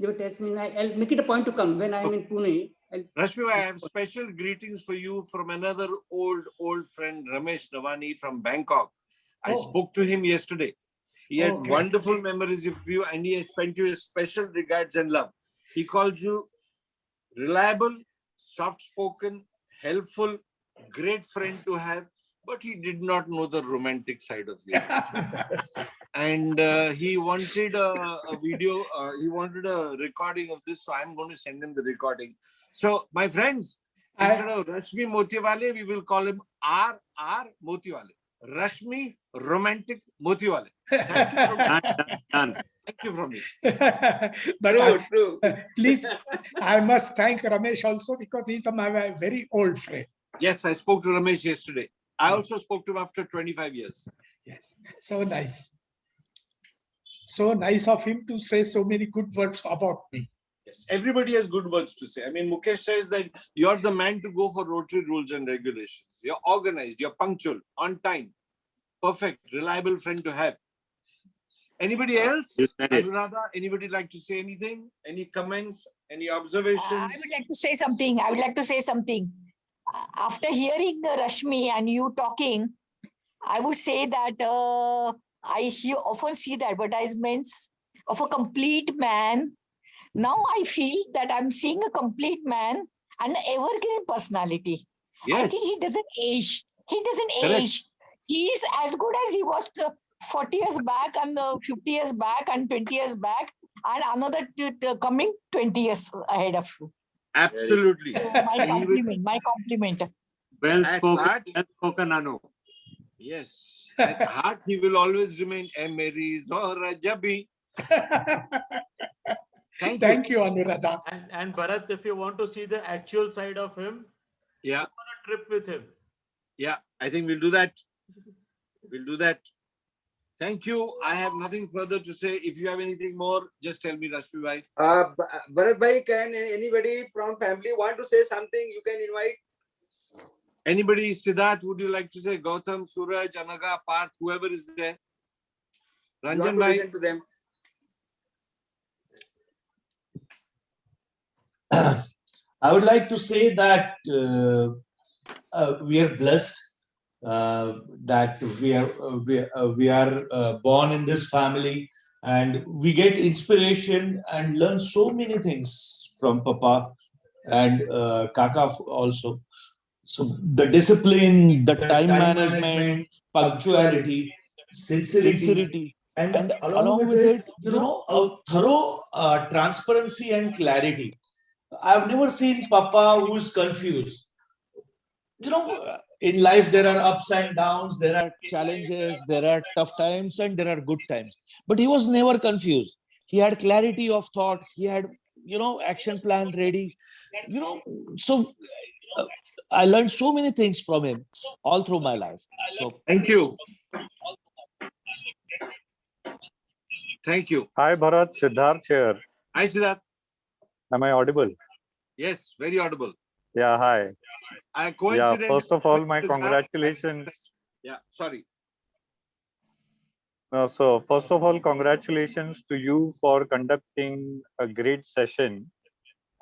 Deepak tells me I'll make it a point to come when I'm in Pune. Rashmi, I have special greetings for you from another old friend, Ramesh Navani from Bangkok. I spoke to him yesterday. He had wonderful memories of you and he has sent you a special regards and love. He called you reliable, soft-spoken, helpful, great friend to have, but he did not know the romantic side of you. And he wanted a video, he wanted a recording of this, so I'm going to send him the recording. So, my friends, instead of Rashmi Motiwale, we will call him R. Motiwale. Rashmi Romantic Motiwale. Thank you from me. Thank you from me. But please, I must thank Ramesh also because he's my very old friend. Yes, I spoke to Ramesh yesterday. I also spoke to him after 25 years. Yes, so nice. So nice of him to say so many good words about me. Yes, everybody has good words to say. I mean, Mukesh says that you're the man to go for Rotary rules and regulations. You're organized, you're punctual, on time, perfect, reliable friend to have. Anybody else? Anuradha, anybody like to say anything? Any comments? Any observations? I would like to say something. After hearing Rashmi and you talking, I would say that I often see the advertisements of a complete man. Now I feel that I'm seeing a complete man and an evergreen personality. Yes. I think he doesn't age. Correct. Age. He's as good as he was 40 years back and 50 years back and 20 years back and another coming 20 years ahead of you. Absolutely. So my compliment. Well At spoken, heart- well spoken, Anu. Yes. At heart, he will always remain Emery Zohra Jabi. Thank you, Anuradha. And Bharat, if you want to see the actual side of him, Yeah. go on a trip with him. Yeah, I think we'll do that. We'll do that. Thank you. I have nothing further to say. If you have anything more, just tell me, Rashmi bhai. Bharat bhai, can anybody from family want to say something? You can invite. Anybody, Siddharth, would you like to say? Gautam, Suraj, Anaga, Parth, whoever is there. You Ranjan want to bhai. listen to them. I would like to say that we are blessed that we are born in this family, and we get inspiration and learn so many things from Papa and Kaka also. So the discipline, the time management, punctuality, sincerity, and along with it, a thorough transparency and clarity. I've never seen Papa who's confused. in life there are ups and downs, there are challenges, there are tough times, and there are good times. But he was never confused. He had clarity of thought. He had, action plan ready. So I learned so many things from him all through my life. So thank you. Thank you. Hi, Bharat. Siddharth here. Hi, Siddharth. Am I audible? Yes, very audible. Yeah, hi. Yeah, first of all, my congratulations. Yeah, sorry. So first of all, congratulations to you for conducting a great session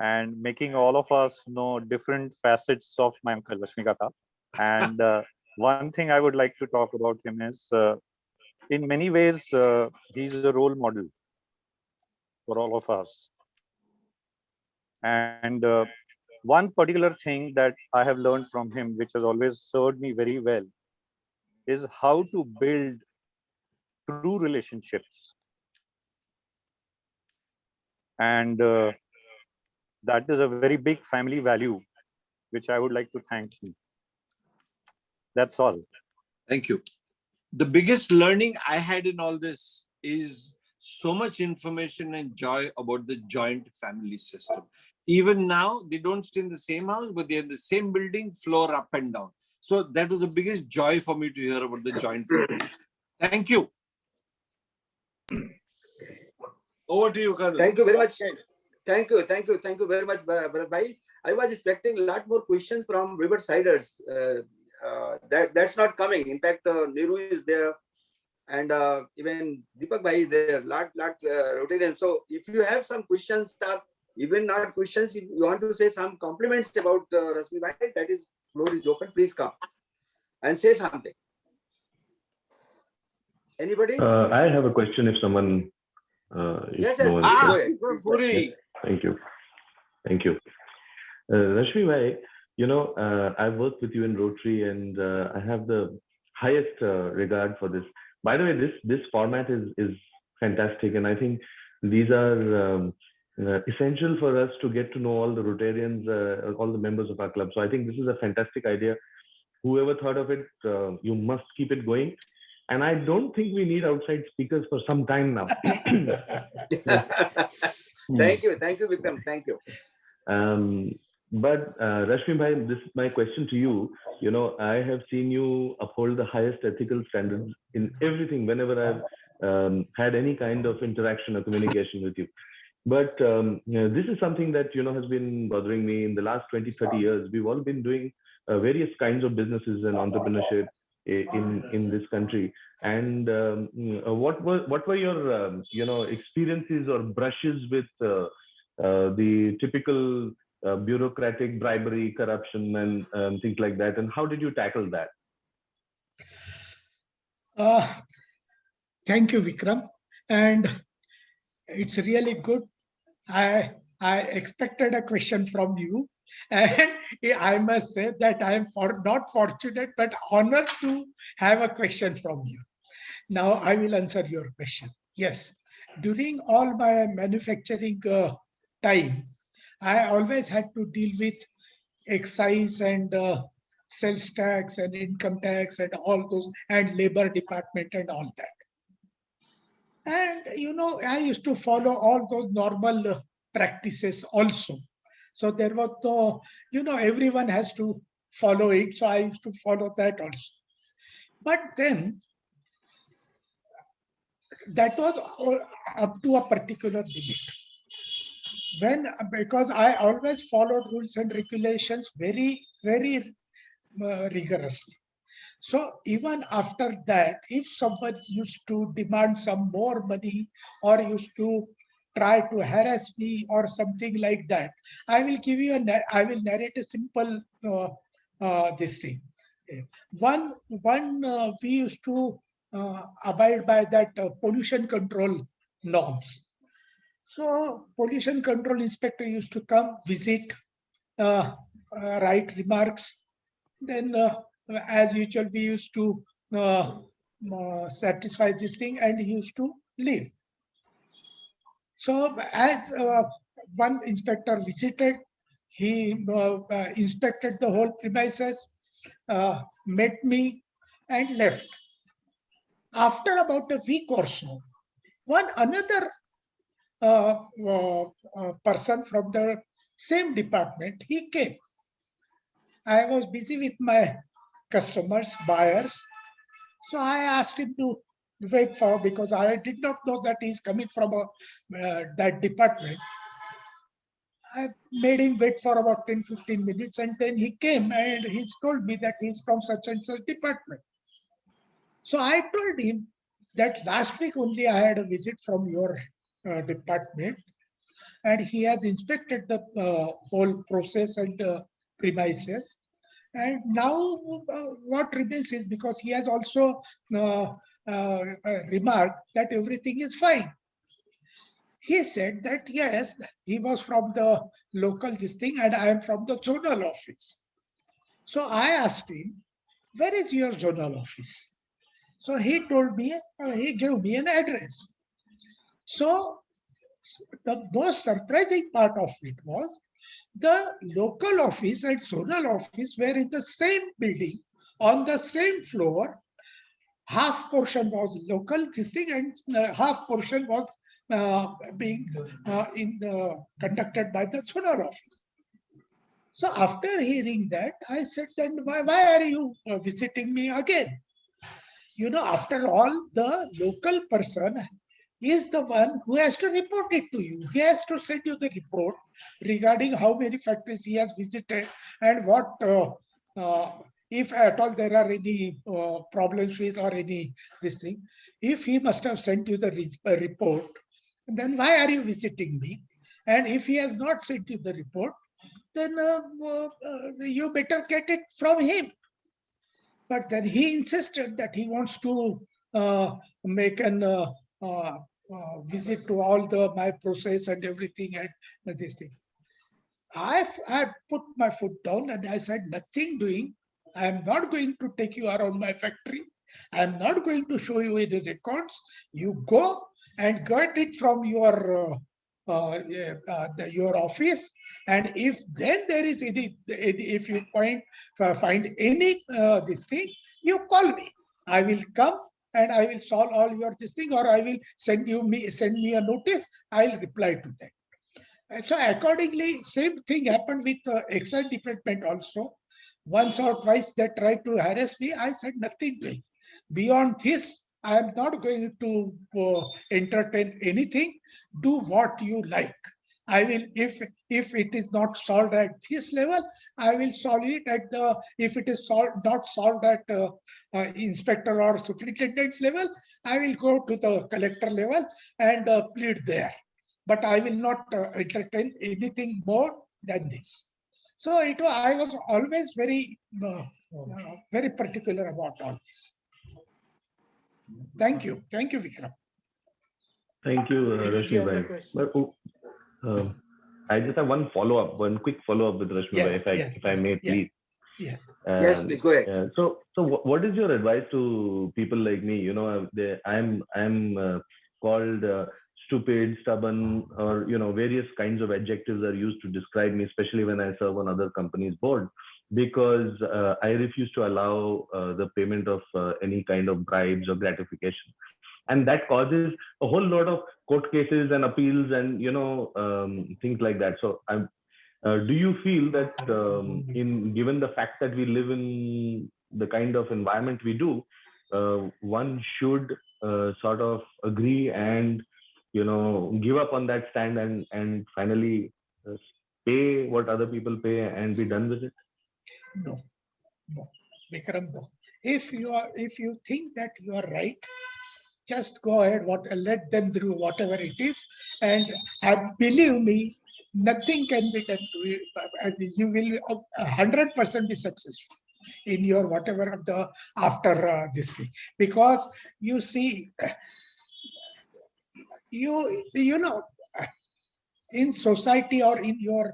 and making all of us know different facets of my uncle Lakshmikanta. And one thing I would like to talk about him is, in many ways, he's a role model for all of us. And one particular thing that I have learned from him, which has always served me very well, is how to build true relationships. And that is a very big family value, which I would like to thank him. That's all. Thank you. The biggest learning I had in all this is so much information and joy about the joint family system. Even now, they don't stay in the same house, but they're in the same building, floor up and down. So that was the biggest joy for me to hear about the joint family. Thank you. Over to you, Colonel. Thank you very much. Thank you very much, Bharat Bhai. I was expecting a lot more questions from Riversiders. That's not coming. In fact, Niru is there, and even Deepak Bhai is there. Lot Rotarians. So if you have some questions, or even not questions, if you want to say some compliments about Rashmi Bhai, that is, floor is open. Please come and say something. Anybody? I have a question. If someone, yes, no one go is ahead. yes, thank you. Rashmi Bhai, I've worked with you in Rotary, and I have the highest regard for this. By the way, this format is fantastic, and I think these are essential for us to get to know all the Rotarians, all the members of our club. So I think this is a fantastic idea. Whoever thought of it, you must keep it going. And I don't think we need outside speakers for some time now. Thank you, Vikram. Thank you. But Rashmi Bhai, this is my question to you. I have seen you uphold the highest ethical standards in everything whenever I've had any kind of interaction or communication with you. But this is something that has been bothering me in the last 20-30 years. We've all been doing various kinds of businesses and entrepreneurship in this country. And what were your experiences or brushes with the typical bureaucratic bribery, corruption, and things like that? And how did you tackle that? Thank you, Vikram. And it's really good. I expected a question from you, and I must say that I am not fortunate but honored to have a question from you. Now I will answer your question. Yes, during all my manufacturing time, I always had to deal with excise and sales tax and income tax and all those, and labor department and all that. And, I used to follow all those normal practices also. So there was no, everyone has to follow it. So I used to follow that also. But then that was up to a particular limit. Because I always followed rules and regulations very, very rigorously. So even after that, if someone used to demand some more money or used to try to harass me or something like that, I will narrate a simple this thing. We used to abide by that pollution control norms. So pollution control inspector used to come, visit, write remarks. Then as usual, we used to satisfy this thing, and he used to leave. So as one inspector visited, he inspected the whole premises. met me and left. After about a week or so, another person from the same department, he came. I was busy with my customers, buyers. So I asked him to wait for, because I did not know that he's coming from that department. I made him wait for about 10-15 minutes, and then he came and he's told me that he's from such and such department. So I told him that last week only I had a visit from your department, and he has inspected the whole process and premises. And now what remains is, because he has also remarked that everything is fine. He said that yes, he was from the local this thing and I am from the zonal office. So I asked him, where is your zonal office? So he told me, he gave me an address. So the most surprising part of it was the local office and zonal office were in the same building, on the same floor. Half portion was local this thing, and half portion was being conducted by the zonal office. So after hearing that, I said, then why are you visiting me again? You know, after all, the local person is the one who has to report it to you. He has to send you the report regarding how many factories he has visited and what, if at all there are any problems with or any this thing. If he must have sent you the report, then why are you visiting me? And if he has not sent you the report, then you better get it from him. But then he insisted that he wants to make an visit to all my process and everything and this thing. I put my foot down and I said, nothing doing. I am not going to take you around my factory. I am not going to show you any records. You go and get it from your office. And if then there is any, if you find any this thing, you call me. I will come and I will solve all your this thing, or I will send me a notice. I'll reply to that. And so accordingly, same thing happened with the Excise department also. Once or twice they tried to harass me. I said nothing doing. Beyond this, I am not going to entertain anything. Do what you like. I will, if it is not solved at this level, I will solve it at the, if it is not solved at inspector or superintendent's level, I will go to the collector level and plead there. But I will not entertain anything more than this. So I was always very, very particular about all this. Thank you. Thank you, Vikram. Thank you, Rashmi bhai. I just have one quick follow-up with Rashmi bhai, if I may, please. Yes. Yes, please go ahead. So what is your advice to people like me? You know, I'm called stupid, stubborn, or various kinds of adjectives are used to describe me, especially when I serve on other companies' board, because I refuse to allow the payment of any kind of bribes or gratification. And that causes a whole lot of court cases and appeals and, things like that. So do you feel that given the fact that we live in the kind of environment we do, one should sort of agree and, give up on that stand and finally pay what other people pay and be done with it? No, Vikram, no. If you think that you are right, just go ahead, let them do whatever it is. And believe me, nothing can be done to it. And you will 100% be successful in your whatever after this thing. Because you see, in society or in your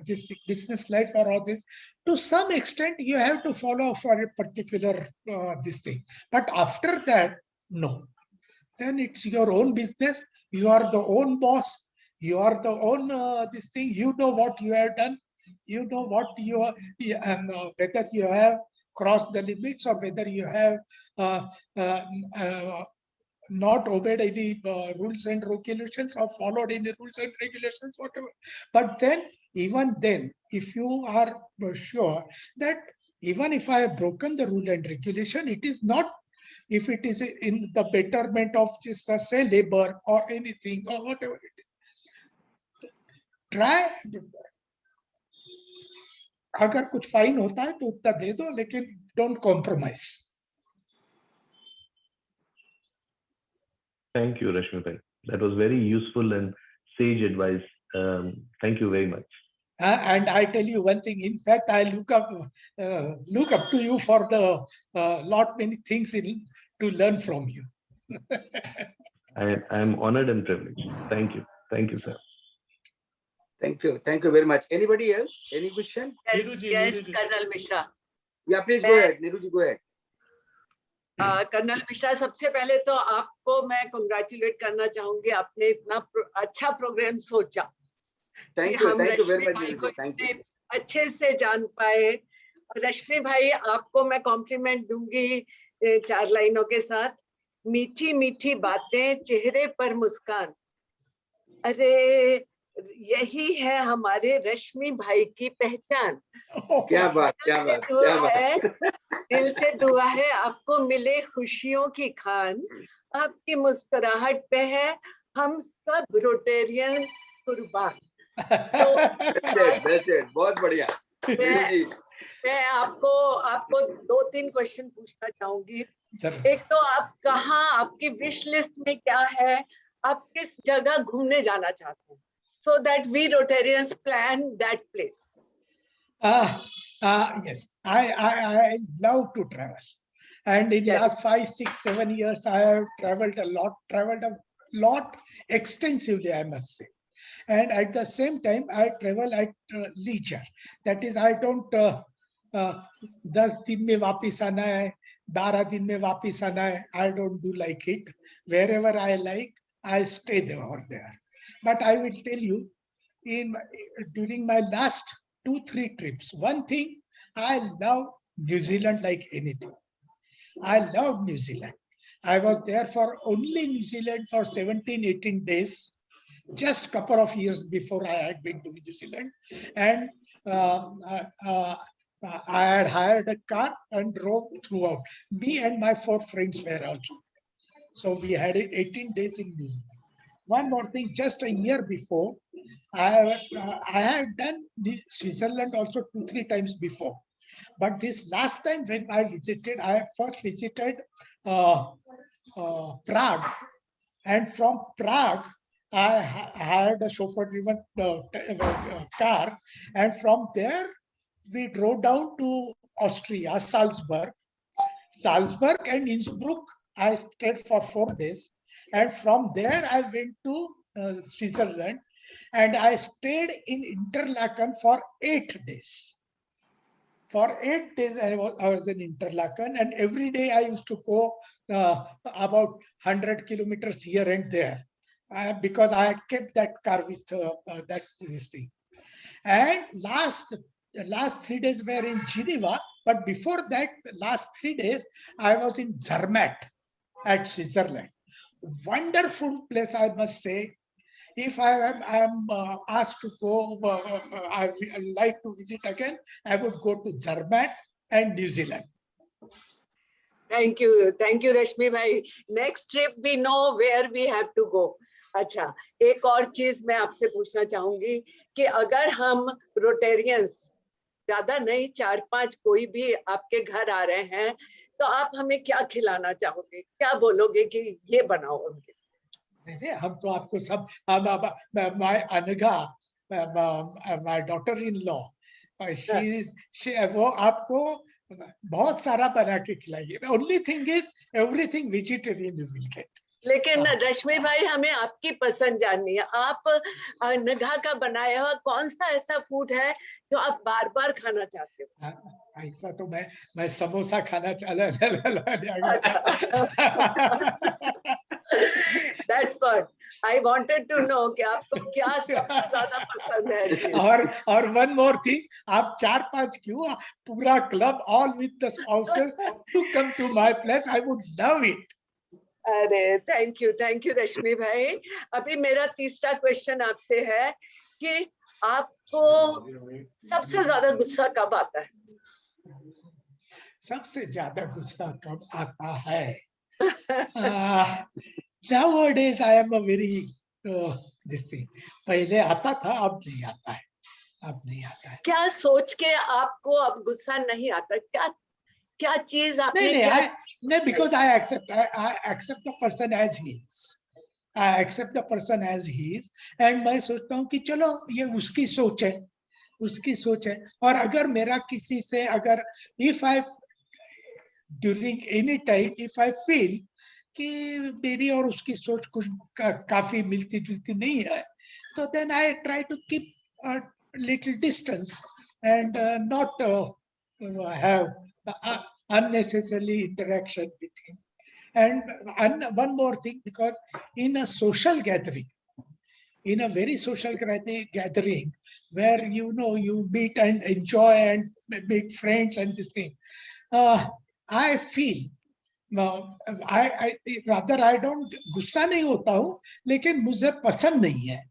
this business life or all this, to some extent you have to follow for a particular this thing. But after that, no. Then it's your own business. You are the own boss. You are the own this thing. You know what you have done. You know what you are, whether you have crossed the limits or whether you have not obeyed any rules and regulations or followed any rules and regulations, whatever. But then, even then, if you are sure that even if I have broken the rule and regulation, it is not, if it is in the betterment of just say labor or anything or whatever it is, try. अगर कुछ fine होता है तो उतना दे दो, लेकिन don't compromise. Thank you, Rashmi bhai. That was very useful and sage advice. Thank you very much. And I tell you one thing. In fact, I look up to you for the lot many things to learn from you. I am honored and privileged. Thank you, sir. Thank you very much. Anybody else? Any question? Yes, Colonel Mishra. Yeah, please go ahead. Neeruji, go ahead. Colonel Mishra, सबसे पहले तो आपको मैं congratulate करना चाहूंगी, आपने इतना अच्छा प्रोग्राम सोचा। Thank you very much, भाई को thank you. इतने अच्छे से जान पाए। रश्मि भाई, आपको मैं कॉम्प्लीमेंट दूंगी 4 लाइनों के साथ। मीठी मीठी बातें, चेहरे पर मुस्कान, अरे यही है हमारे रश्मि भाई की पहचान। क्या बात। दिल से दुआ है आपको मिले खुशियों की खान, आपकी मुस्कुराहट पे है हम सब रोटेरियन कुर्बान। That's it. बहुत बढ़िया। मैं आपको 2-3 क्वेश्चन पूछना चाहूंगी। एक तो आप कहाँ, आपकी विश लिस्ट में क्या है, आप किस जगह घूमने जाना चाहते हैं, so that we Rotarians plan that place? Yes, I love to travel, and in last 5, 6, 7 years I have traveled a lot extensively, I must say. And at the same time I travel at leisure. That is, I don't 10 दिन में वापस आना है, 12 दिन में वापस आना है. I don't do like it. Wherever I like, I stay there or there. But I will tell you, during my last 2-3 trips, one thing, I love New Zealand like anything. I love New Zealand. I was there for only New Zealand for 17-18 days, just a couple of years before I had been to New Zealand. And I had hired a car and drove throughout. Me and my 4 friends were also. So we had 18 days in New Zealand. One more thing, just a year before, I had done Switzerland also 2-3 times before. But this last time when I visited, I first visited Prague. And from Prague, I hired a chauffeur-driven car. And from there, we drove down to Austria, Salzburg and Innsbruck. I stayed for 4 days. And from there, I went to Switzerland, and I stayed in Interlaken for 8 days. For 8 days, I was in Interlaken, and every day I used to go about 100 kilometers here and there, because I had kept that car with this thing. And last 3 days were in Geneva, but before that, last 3 days, I was in Zermatt at Switzerland. Wonderful place, I must say. If I am asked to go, I would like to visit again, I would go to Zermatt and New Zealand. Thank you, Rashmi bhai. Next trip we know where we have to go. अच्छा, एक और चीज मैं आपसे पूछना चाहूंगी कि अगर हम रोटेरियंस ज्यादा नहीं 4-5 कोई भी आपके घर आ रहे हैं, तो आप हमें क्या खिलाना चाहोगे, क्या बोलोगे कि ये बनाओ उनके? नहीं, हम तो आपको सब, my Anagha, my daughter-in-law, वो आपको बहुत सारा बना के खिलाइए. Only thing is, everything vegetarian you will get. लेकिन रश्मि भाई, हमें आपकी पसंद जाननी है. आप नगा का बनाया हुआ कौन सा ऐसा फूड है जो आप बार बार खाना चाहते हो? ऐसा तो मैं समोसा खाना That's what I wanted to know कि आपको क्या सबसे ज्यादा पसंद है चीज? और one more thing, आप 4-5 क्यों, पूरा club all with the spouses to come to my place, I would love it. अरे थैंक यू रश्मि भाई। अभी मेरा तीसरा क्वेश्चन आपसे है कि आपको सबसे ज्यादा गुस्सा कब आता है? सबसे ज्यादा गुस्सा कब आता है? Nowadays I am a very this thing. पहले आता था, अब नहीं आता है, अब नहीं आता है। क्या सोच के आपको अब गुस्सा नहीं आता? क्या चीज आपने नहीं, because I accept the person as he is. I accept the person as he is, and मैं सोचता हूँ कि चलो ये उसकी सोच है, और अगर मेरा किसी से अगर during any time if I feel कि मेरी और उसकी सोच कुछ काफी मिलती जुलती नहीं है, तो then I try to keep a little distance and not have unnecessary interaction with him. And one more thing, because in a social gathering, in a very social gathering where you meet and enjoy and make friends and this thing, I feel I don't गुस्सा नहीं होता हूँ, लेकिन मुझे पसंद नहीं है।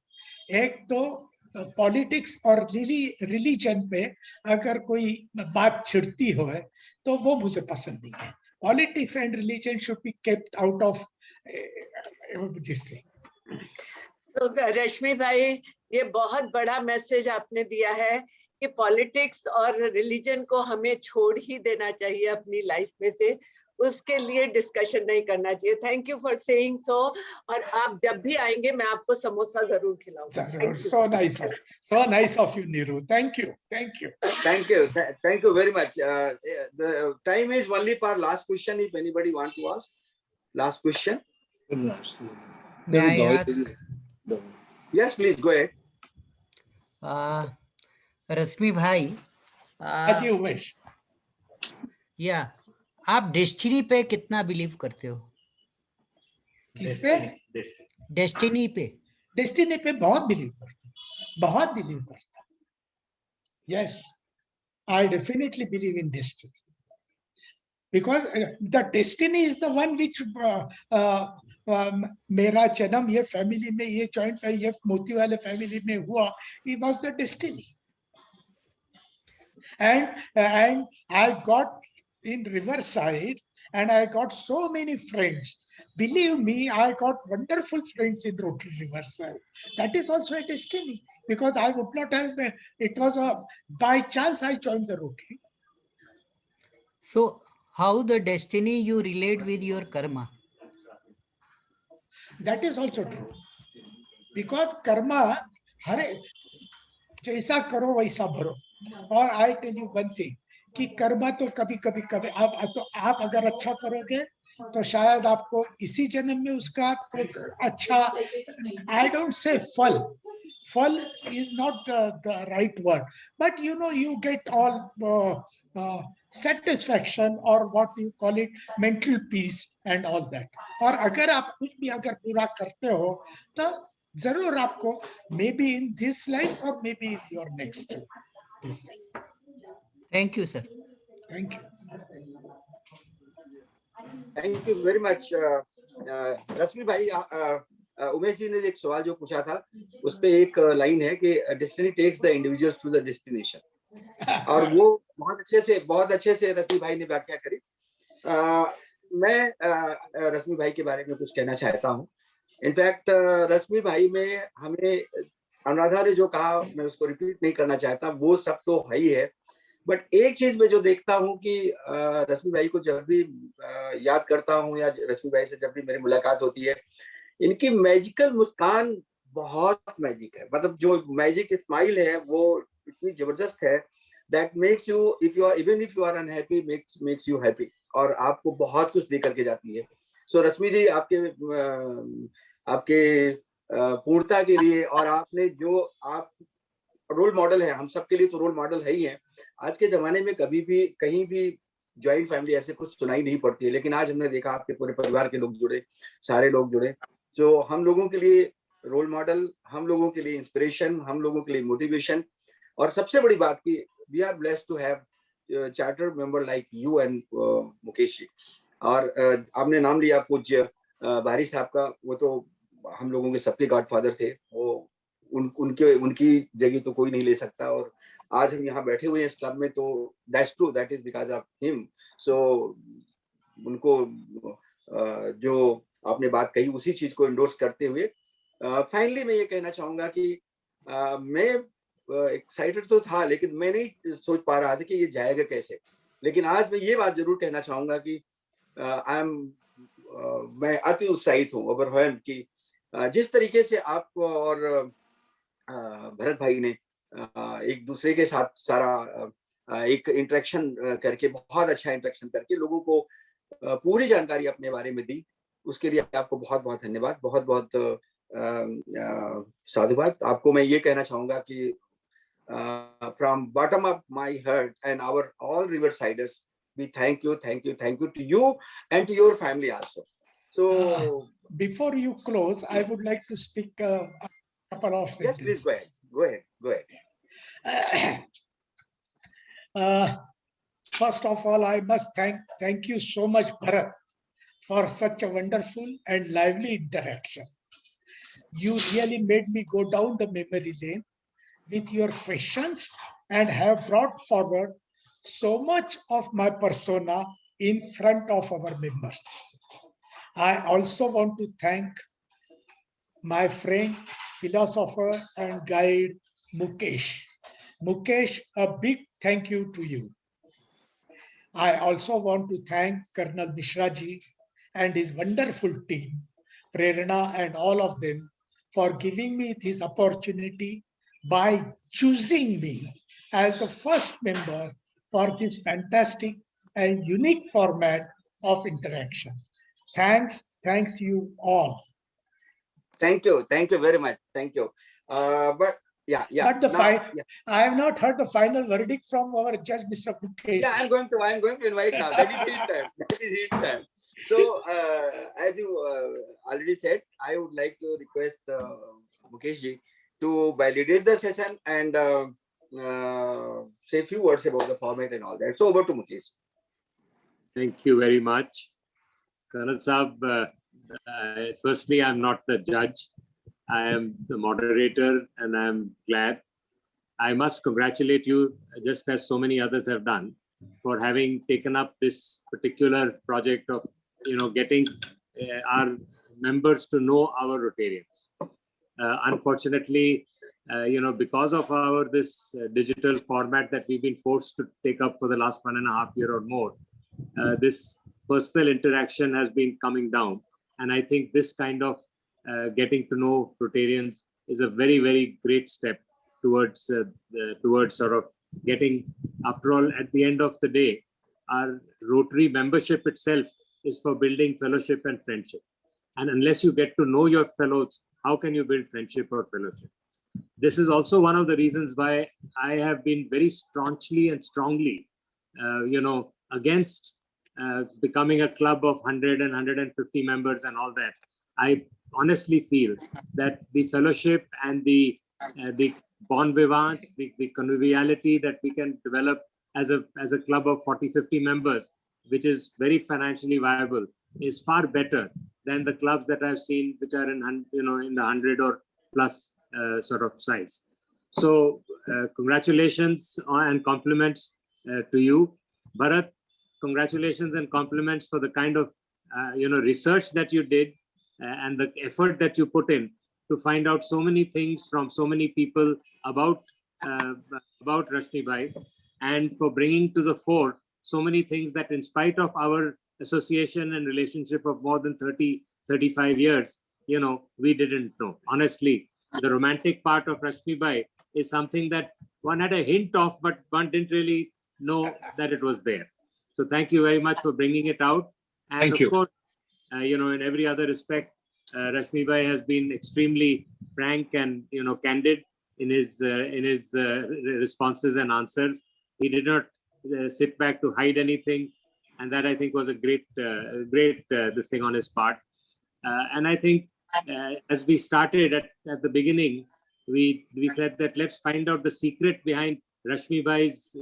एक तो पॉलिटिक्स और रिलीजन पे अगर कोई बात छिड़ती हो तो वो मुझे पसंद नहीं है। Politics and religion should be kept out of this thing. तो रश्मि भाई, ये बहुत बड़ा मैसेज आपने दिया है कि पॉलिटिक्स और रिलीजन को हमें छोड़ ही देना चाहिए अपनी लाइफ में से, उसके लिए डिस्कशन नहीं करना चाहिए। Thank you for saying so. और आप जब भी आएंगे मैं आपको समोसा जरूर खिलाऊंगा। So nice of you, Niru. Thank you very much. The time is only for last question. If anybody want to ask last question. May I ask? Yes, please go ahead. रश्मि भाई, उमेश, या आप डेस्टिनी पे कितना believe करते हो? किस पे? Destiny पे बहुत बिलीव करता। Yes, I definitely believe in destiny, because the destiny is the one which मेरा जन्म ये फैमिली में, ये जॉइंट फैमिली, ये मोती वाले फैमिली में हुआ, it was the destiny. And I got in Riverside, and I got so many friends. Believe me, I got wonderful friends in Rotary Riverside. That is also a destiny, because I would not have, it was by chance I joined the Rotary. So how the destiny you relate with your karma? That is also true, because karma, जैसा करो वैसा भरो। और I tell you one thing, कि कर्मा तो कभी आप अगर अच्छा करोगे तो शायद आपको इसी जन्म में उसका अच्छा, I don't say फल is not the right word, but you get all satisfaction, or what you call it, mental peace and all that. और अगर आप कुछ भी अगर पूरा करते हो तो जरूर आपको, maybe in this life or maybe in your next this. Thank you, sir. Thank you. Thank you very much. रश्मि भाई, उमेश जी ने एक सवाल जो पूछा था, उस पे एक लाइन है कि destiny takes the individual to the destination, और वो बहुत अच्छे से रश्मि भाई ने व्याख्या करी। मैं रश्मि भाई के बारे में कुछ कहना चाहता हूँ। इनफैक्ट रश्मि भाई में हमें अनुराधा ने जो कहा, मैं उसको रिपीट नहीं करना चाहता, वो सब तो है ही है, बट एक चीज मैं जो देखता हूँ कि रश्मि भाई को जब भी याद करता हूँ या रश्मि भाई से जब भी मेरी मुलाकात होती है, इनकी मैजिकल मुस्कान बहुत मैजिक है। मतलब जो मैजिक स्माइल है वो इतनी जबरदस्त है, that makes you, even if you are unhappy, makes you happy, और आपको बहुत कुछ दे करके जाती है। सो रश्मि जी, आपके पूर्णता के लिए, और आपने जो आप रोल मॉडल है, हम सबके लिए तो रोल मॉडल है ही है। आज के जमाने में कभी भी कहीं भी ज्वाइंट फैमिली ऐसे कुछ सुनाई नहीं पड़ती है, लेकिन आज हमने देखा आपके पूरे परिवार के लोग जुड़े, सारे लोग जुड़े, जो हम लोगों के लिए रोल मॉडल, हम लोगों के लिए इंस्पिरेशन, हम लोगों के लिए मोटिवेशन, और सबसे बड़ी बात की we are blessed to have charter member like you and Mukesh ji. और आपने नाम लिया पूज्य बारी साहब का, वो तो हम लोगों के सबके गॉडफादर थे, वो उनकी जगह तो कोई नहीं ले सकता। और आज हम यहाँ बैठे हुए हैं इस क्लब में, तो that's true, that is because of him. So उनको जो आपने बात कही उसी चीज को इंडोर्स करते हुए फाइनली मैं ये कहना चाहूंगा कि मैं एक्साइटेड तो था, लेकिन मैं नहीं सोच पा रहा था कि ये जाएगा कैसे। लेकिन आज मैं ये बात जरूर कहना चाहूंगा कि मैं अति उत्साहित हूँ ओवरवेल्म कि जिस तरीके से आप और भरत भाई ने एक दूसरे के साथ सारा एक इंटरेक्शन करके, बहुत अच्छा इंटरेक्शन करके लोगों को पूरी जानकारी अपने बारे में दी, उसके लिए आपको बहुत बहुत धन्यवाद, बहुत बहुत साधुवाद। आपको मैं ये कहना चाहूंगा कि from bottom of my heart and our all Riversiders, we thank you to you and to your family also. So before you close, I would like to speak a couple of sentences. Yes, please go ahead. First of all, I must thank you so much, Bharat, for such a wonderful and lively interaction. You really made me go down the memory lane with your questions and have brought forward so much of my persona in front of our members. I also want to thank my friend, philosopher and guide, Mukesh. Mukesh, a big thank you to you. I also want to thank Colonel Mishra ji and his wonderful team, Prerna and all of them, for giving me this opportunity by choosing me as the first member for this fantastic and unique format of interaction. Thanks you all. Thank you very much. Thank you. But yeah. But I have not heard the final verdict from our judge, Mr. Mukesh. Yeah, I'm going to invite now. That is his time. So, as you already said, I would like to request Mukesh ji to validate the session and say a few words about the format and all that. So, over to Mukesh. Thank you very much. Colonel Saab, firstly, I'm not the judge. I am the moderator, and I'm glad. I must congratulate you, just as so many others have done, for having taken up this particular project of, getting our members to know our Rotarians. Unfortunately, because of this digital format that we've been forced to take up for the last 1.5 years or more, this personal interaction has been coming down. And I think this kind of getting to know Rotarians is a very, very great step towards sort of getting, after all, at the end of the day, our Rotary membership itself is for building fellowship and friendship. And unless you get to know your fellows, how can you build friendship or fellowship? This is also one of the reasons why I have been very staunchly and strongly, against becoming a club of 100 and 150 members and all that. I honestly feel that the fellowship and the bon vivants, the conviviality that we can develop as a club of 40-50 members, which is very financially viable, is far better than the clubs that I've seen, which are in the 100 or plus sort of size. So congratulations and compliments to you, Bharat. Congratulations and compliments for the kind of research that you did and the effort that you put in to find out so many things from so many people about Rashmi Bai, and for bringing to the fore so many things that, in spite of our association and relationship of more than 35 years, we didn't know. Honestly, the romantic part of Rashmi Bai is something that one had a hint of, but one didn't really know that it was there. So thank you very much for bringing it out. And thank of you. Course, in every other respect, Rashmi Bai has been extremely frank and candid in his responses and answers. He did not sit back to hide anything, and that I think was a great this thing on his part. And I think as we started at the beginning, we said that let's find out the secret behind Rashmi Bhai's,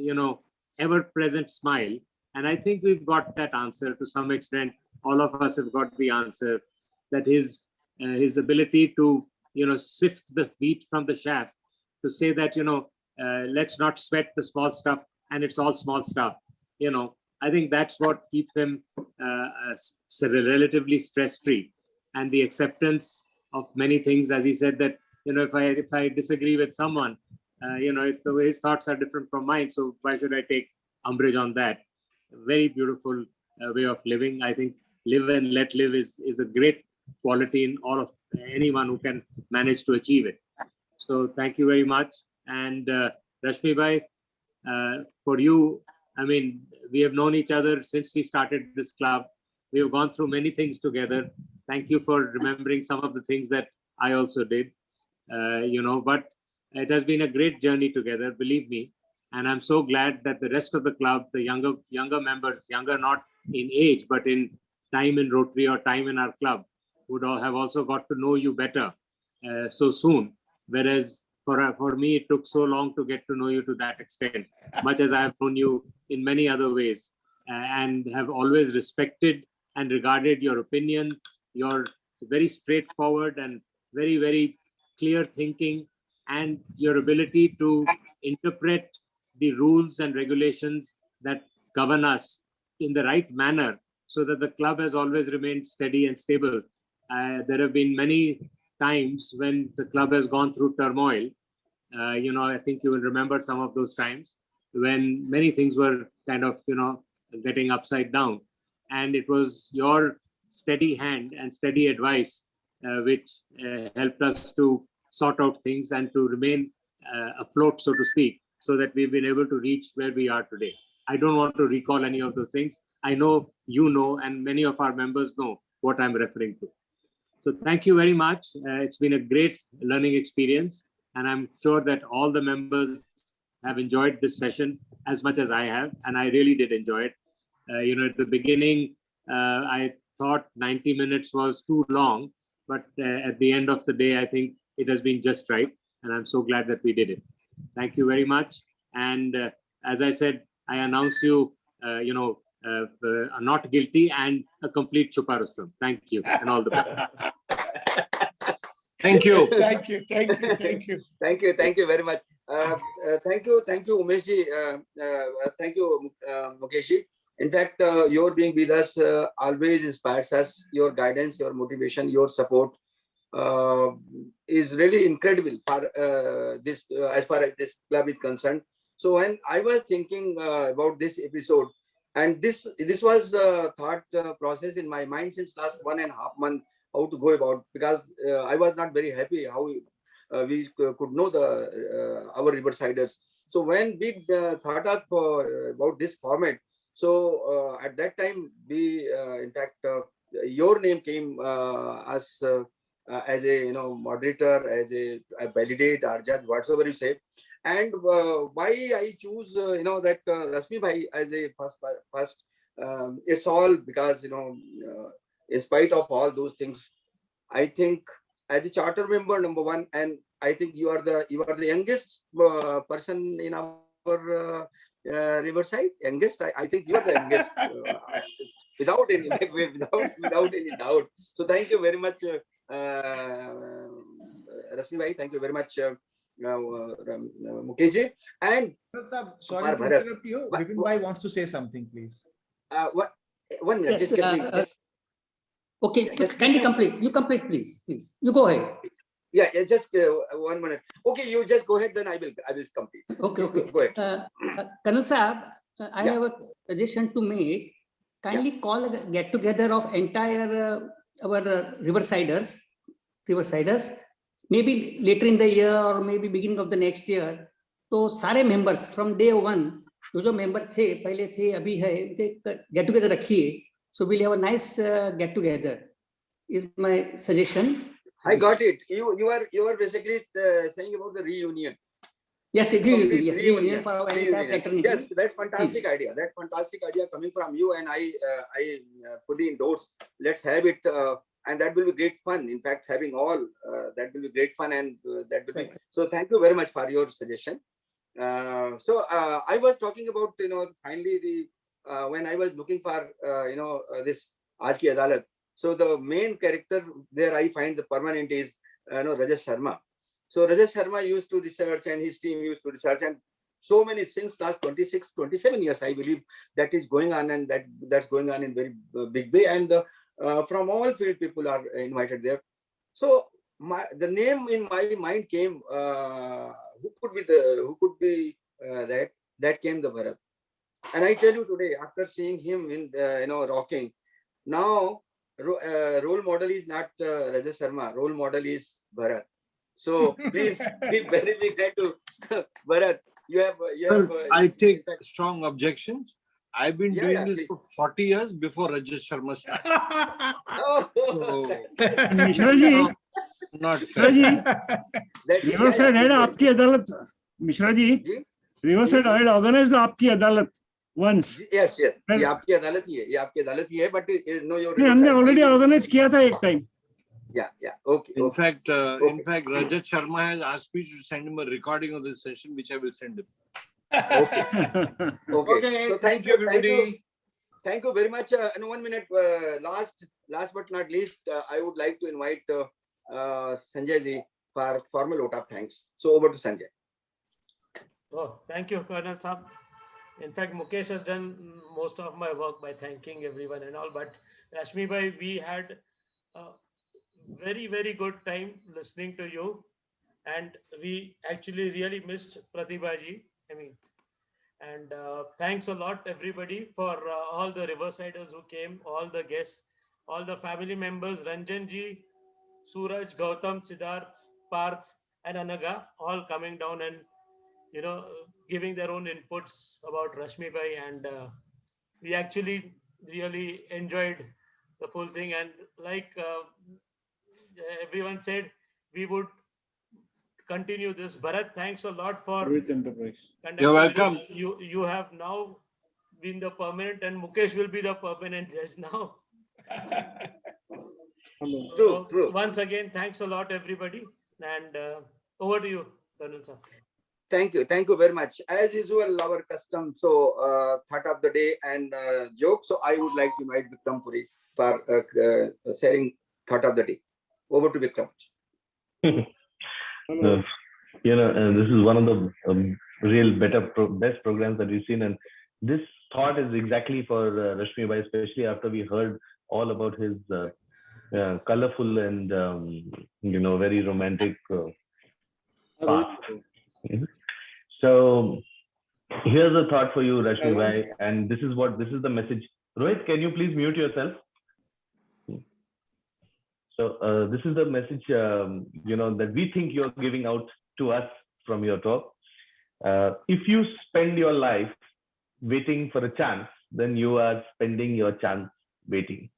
ever-present smile. And I think we've got that answer to some extent. All of us have got the answer, that his ability to, sift the wheat from the chaff, to say that, let's not sweat the small stuff and it's all small stuff. I think that's what keeps him relatively stress-free, and the acceptance of many things. As he said that, if I disagree with someone, if the way his thoughts are different from mine, so why should I take umbrage on that? Very beautiful way of living. I think live and let live is a great quality in all of anyone who can manage to achieve it. So thank you very much. And Rashmi Bhai, for you, I mean, we have known each other since we started this club. We have gone through many things together. Thank you for remembering some of the things that I also did, but it has been a great journey together, believe me. And I'm so glad that the rest of the club, the younger members, younger not in age, but in time in Rotary or time in our club, would all have also got to know you better so soon. Whereas for me, it took so long to get to know you to that extent, much as I have known you in many other ways, and have always respected and regarded your opinion, your very straightforward and very, very clear thinking, and your ability to interpret the rules and regulations that govern us in the right manner, so that the club has always remained steady and stable. There have been many times when the club has gone through turmoil. I think you will remember some of those times when many things were kind of, getting upside down. And it was your steady hand and steady advice which helped us to sort out things and to remain afloat, so to speak, so that we've been able to reach where we are today. I don't want to recall any of those things. I know you know, and many of our members know what I'm referring to. So thank you very much. It's been a great learning experience, and I'm sure that all the members have enjoyed this session as much as I have, and I really did enjoy it. At the beginning, I thought 90 minutes was too long, but at the end of the day, I think it has been just right, and I'm so glad that we did it. Thank you very much. And as I said, I announce you, not guilty and a complete Chupa Rustam. Thank you, and all the best. Thank you. Thank you. Thank you very much. Thank you, Umesh ji. Thank you, Mukesh ji. In fact, your being with us always inspires us. Your guidance, your motivation, your support is really incredible for this, as far as this club is concerned. So when I was thinking about this episode, and this was a thought process in my mind since last 1.5 months, how to go about, because I was not very happy how we could know our Riversiders. So when we thought of about this format, so at that time we in fact your name came as a moderator, as a validate, Arjad, whatsoever you say. And why I choose that Rashmi Bhai as a first, it's all because in spite of all those things, I think as a charter member, number one, and I think you are the youngest person in our Riverside. Youngest, I think you are the youngest, without any doubt. So thank you very much, Rashmi Bhai. Thank you very much, Mukesh ji. And sorry to interrupt you. Vipin Bhai wants to say something, please. 1 minute. Yes, Just get me, okay, can you complete? You complete, please. You go ahead. Yeah, just 1 minute. Okay, you just go ahead, then I will complete. Okay. Go ahead. Colonel Saab, I have a suggestion to make. Kindly call a get together of entire our Riversiders, maybe later in the year or maybe beginning of the next year. तो सारे members from day one, जो member थे पहले थे अभी है, get together रखिए. So we'll have a nice get together. Is my suggestion. I got it. You are basically saying about the reunion. Yes, reunion for our entire fraternity. Yes, that's fantastic idea. That fantastic idea coming from you, and I fully endorse. Let's have it and that will be great fun. In fact, having all that will be great fun, and that will be. So thank you very much for your suggestion. I was talking about, finally when I was looking for this Aaj Ki Adalat. So the main character there I find the permanent is Rajesh Sharma. So Rajesh Sharma used to research, and his team used to research, and so many since last 26, 27 years, I believe that is going on, and that's going on in very big way. And from all field people are invited there. So the name in my mind came, who could be that came the Bharat. And I tell you today, after seeing him in rocking, now role model is not Rajesh Sharma, role model is Bharat. So please be very big hand to Bharat. You have I take strong objections. I've been doing this please. for 40 years before Rajesh Sharma started. Mishra ji, Not Mishra ji, Riverside had आपकी अदालत, Mishra ji, Riverside had organized आपकी अदालत once. Yes. ये आपकी अदालत ही है, but know your. हमने already organize किया था एक time. Yeah. Okay. In fact, Rajat Sharma has asked me to send him a recording of this session, which I will send him. Okay. So thank you, everybody. Thank you very much. 1 minute. Last but not least, I would like to invite Sanjay ji for formal vote of thanks. So over to Sanjay. Oh, thank you, Colonel Saab. In fact, Mukesh has done most of my work by thanking everyone and all. But Rashmi bhai, we had very, very good time listening to you, and we actually really missed Pratibha ji. And thanks a lot everybody for all the Riversiders who came, all the guests, all the family members, Ranjan ji, Suraj, Gautam, Siddharth, Parth, and Anaga, all coming down and giving their own inputs about Rashmi bhai, and we actually really enjoyed the full thing. And like everyone said, we would continue this. Bharat, thanks a lot for conducting. You're welcome. This. You have now been the permanent, and Mukesh will be the permanent judge now. True. Once again, thanks a lot, everybody, and over to you, Colonel sir. Thank you very much. As usual, our custom. So thought of the day and joke. So I would like to invite Vikram Puri for sharing thought of the day. Over to Vikram. This is one of the real best programs that we've seen, and this thought is exactly for Rashmi bhai, especially after we heard all about his colorful and very romantic past. So here's a thought for you, Rashmi bhai, and this is the message. Rohit, can you please mute yourself? So this is the message, that we think you're giving out to us from your talk. If you spend your life waiting for a chance, then you are spending your chance waiting.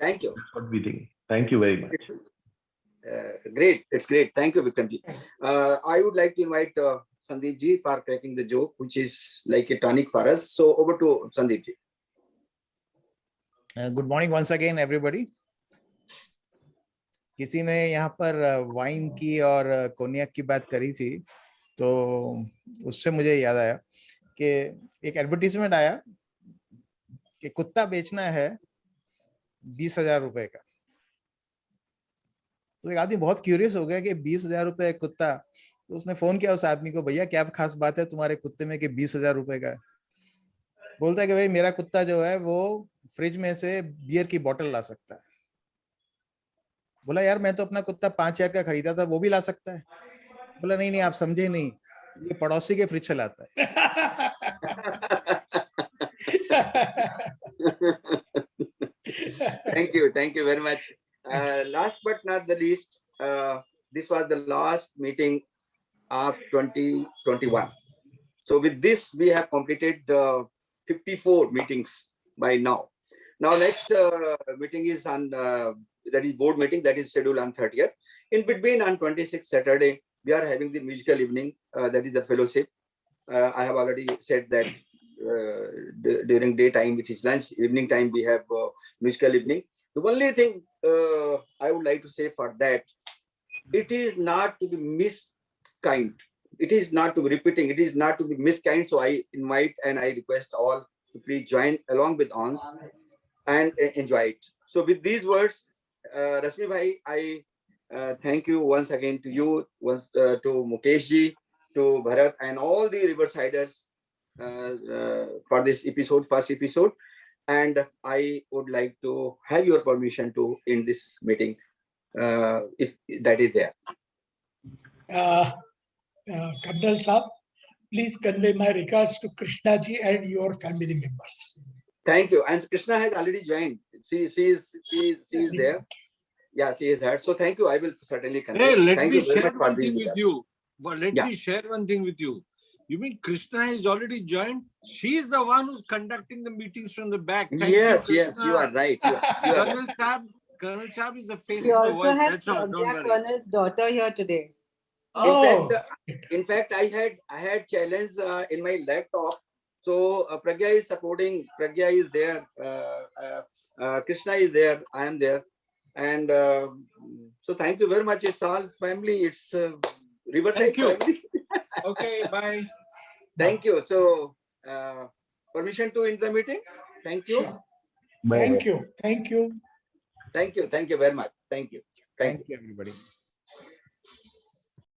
Thank you. That's what we think. Thank you very much. Great. It's great. Thank you, Vikram ji. I would like to invite Sandeep ji for cracking the joke, which is like a tonic for us. So over to Sandeep ji. Good morning once again, everybody. किसी ने यहाँ पर wine की और कोनियाक की बात करी थी, तो उससे मुझे याद आया कि एक एडवर्टीजमेंट आया कि कुत्ता बेचना है 20,000 रुपए का। तो एक आदमी बहुत क्यूरियस हो गया कि 20,000 रुपए कुत्ता। तो उसने फोन किया उस आदमी को, भैया क्या खास बात है तुम्हारे कुत्ते में कि 20,000 रुपए का है? बोलता है कि भाई मेरा कुत्ता जो है वो फ्रिज में से बियर की बोतल ला सकता है। बोला यार मैं तो अपना कुत्ता 5,000 का खरीदा था, वो भी ला सकता है? बोला नहीं आप समझे नहीं, ये पड़ोसी के फ्रिज से लाता है। Thank you very much. Last but not the least, this was the last meeting of 2021. So with this, we have completed 54 meetings by now. Now next meeting is on that is board meeting, that is scheduled on 30th. In between, on 26th Saturday, we are having the musical evening, that is the fellowship. I have already said that during daytime, which is lunch, evening time, we have musical evening. The only thing I would like to say for that, it is not to be miskind. It is not to be repeating. It is not to be miskind. So I invite and I request all to please join along with ons and enjoy it. So with these words, Rashmi Bhai, I thank you once again to you, once to Mukesh ji, to Bharat and all the Riversiders for this episode, first episode. And I would like to have your permission to end this meeting, if that is there. Colonel Saab, please convey my regards to Krishna ji and your family members. Thank you. And Krishna has already joined. She is there. Yeah, she is here. So thank you. I will certainly convey. Hey, let Thank me you very share much for one being thing with with us. you. But let Yeah. me share one thing with you. You mean Krishna has already joined? She is the one who's conducting the meetings from the back. Thank Yes, you, yes, Krishna. you are right. You are right. Colonel Saab is the face We of the also voice. have That's all. Don't Pragya worry. Colonel's daughter here today. Oh, In fact, I had challenge in my laptop. So Pragya is supporting. Pragya is there. Krishna is there. I am there. And so thank you very much. It's all family. It's Riverside Thank you. family. Okay, bye. Thank you. So permission to end the meeting. Thank you. Sure. Thank you. Thank you. Thank you. Thank you very much. Thank you. Thank you, everybody.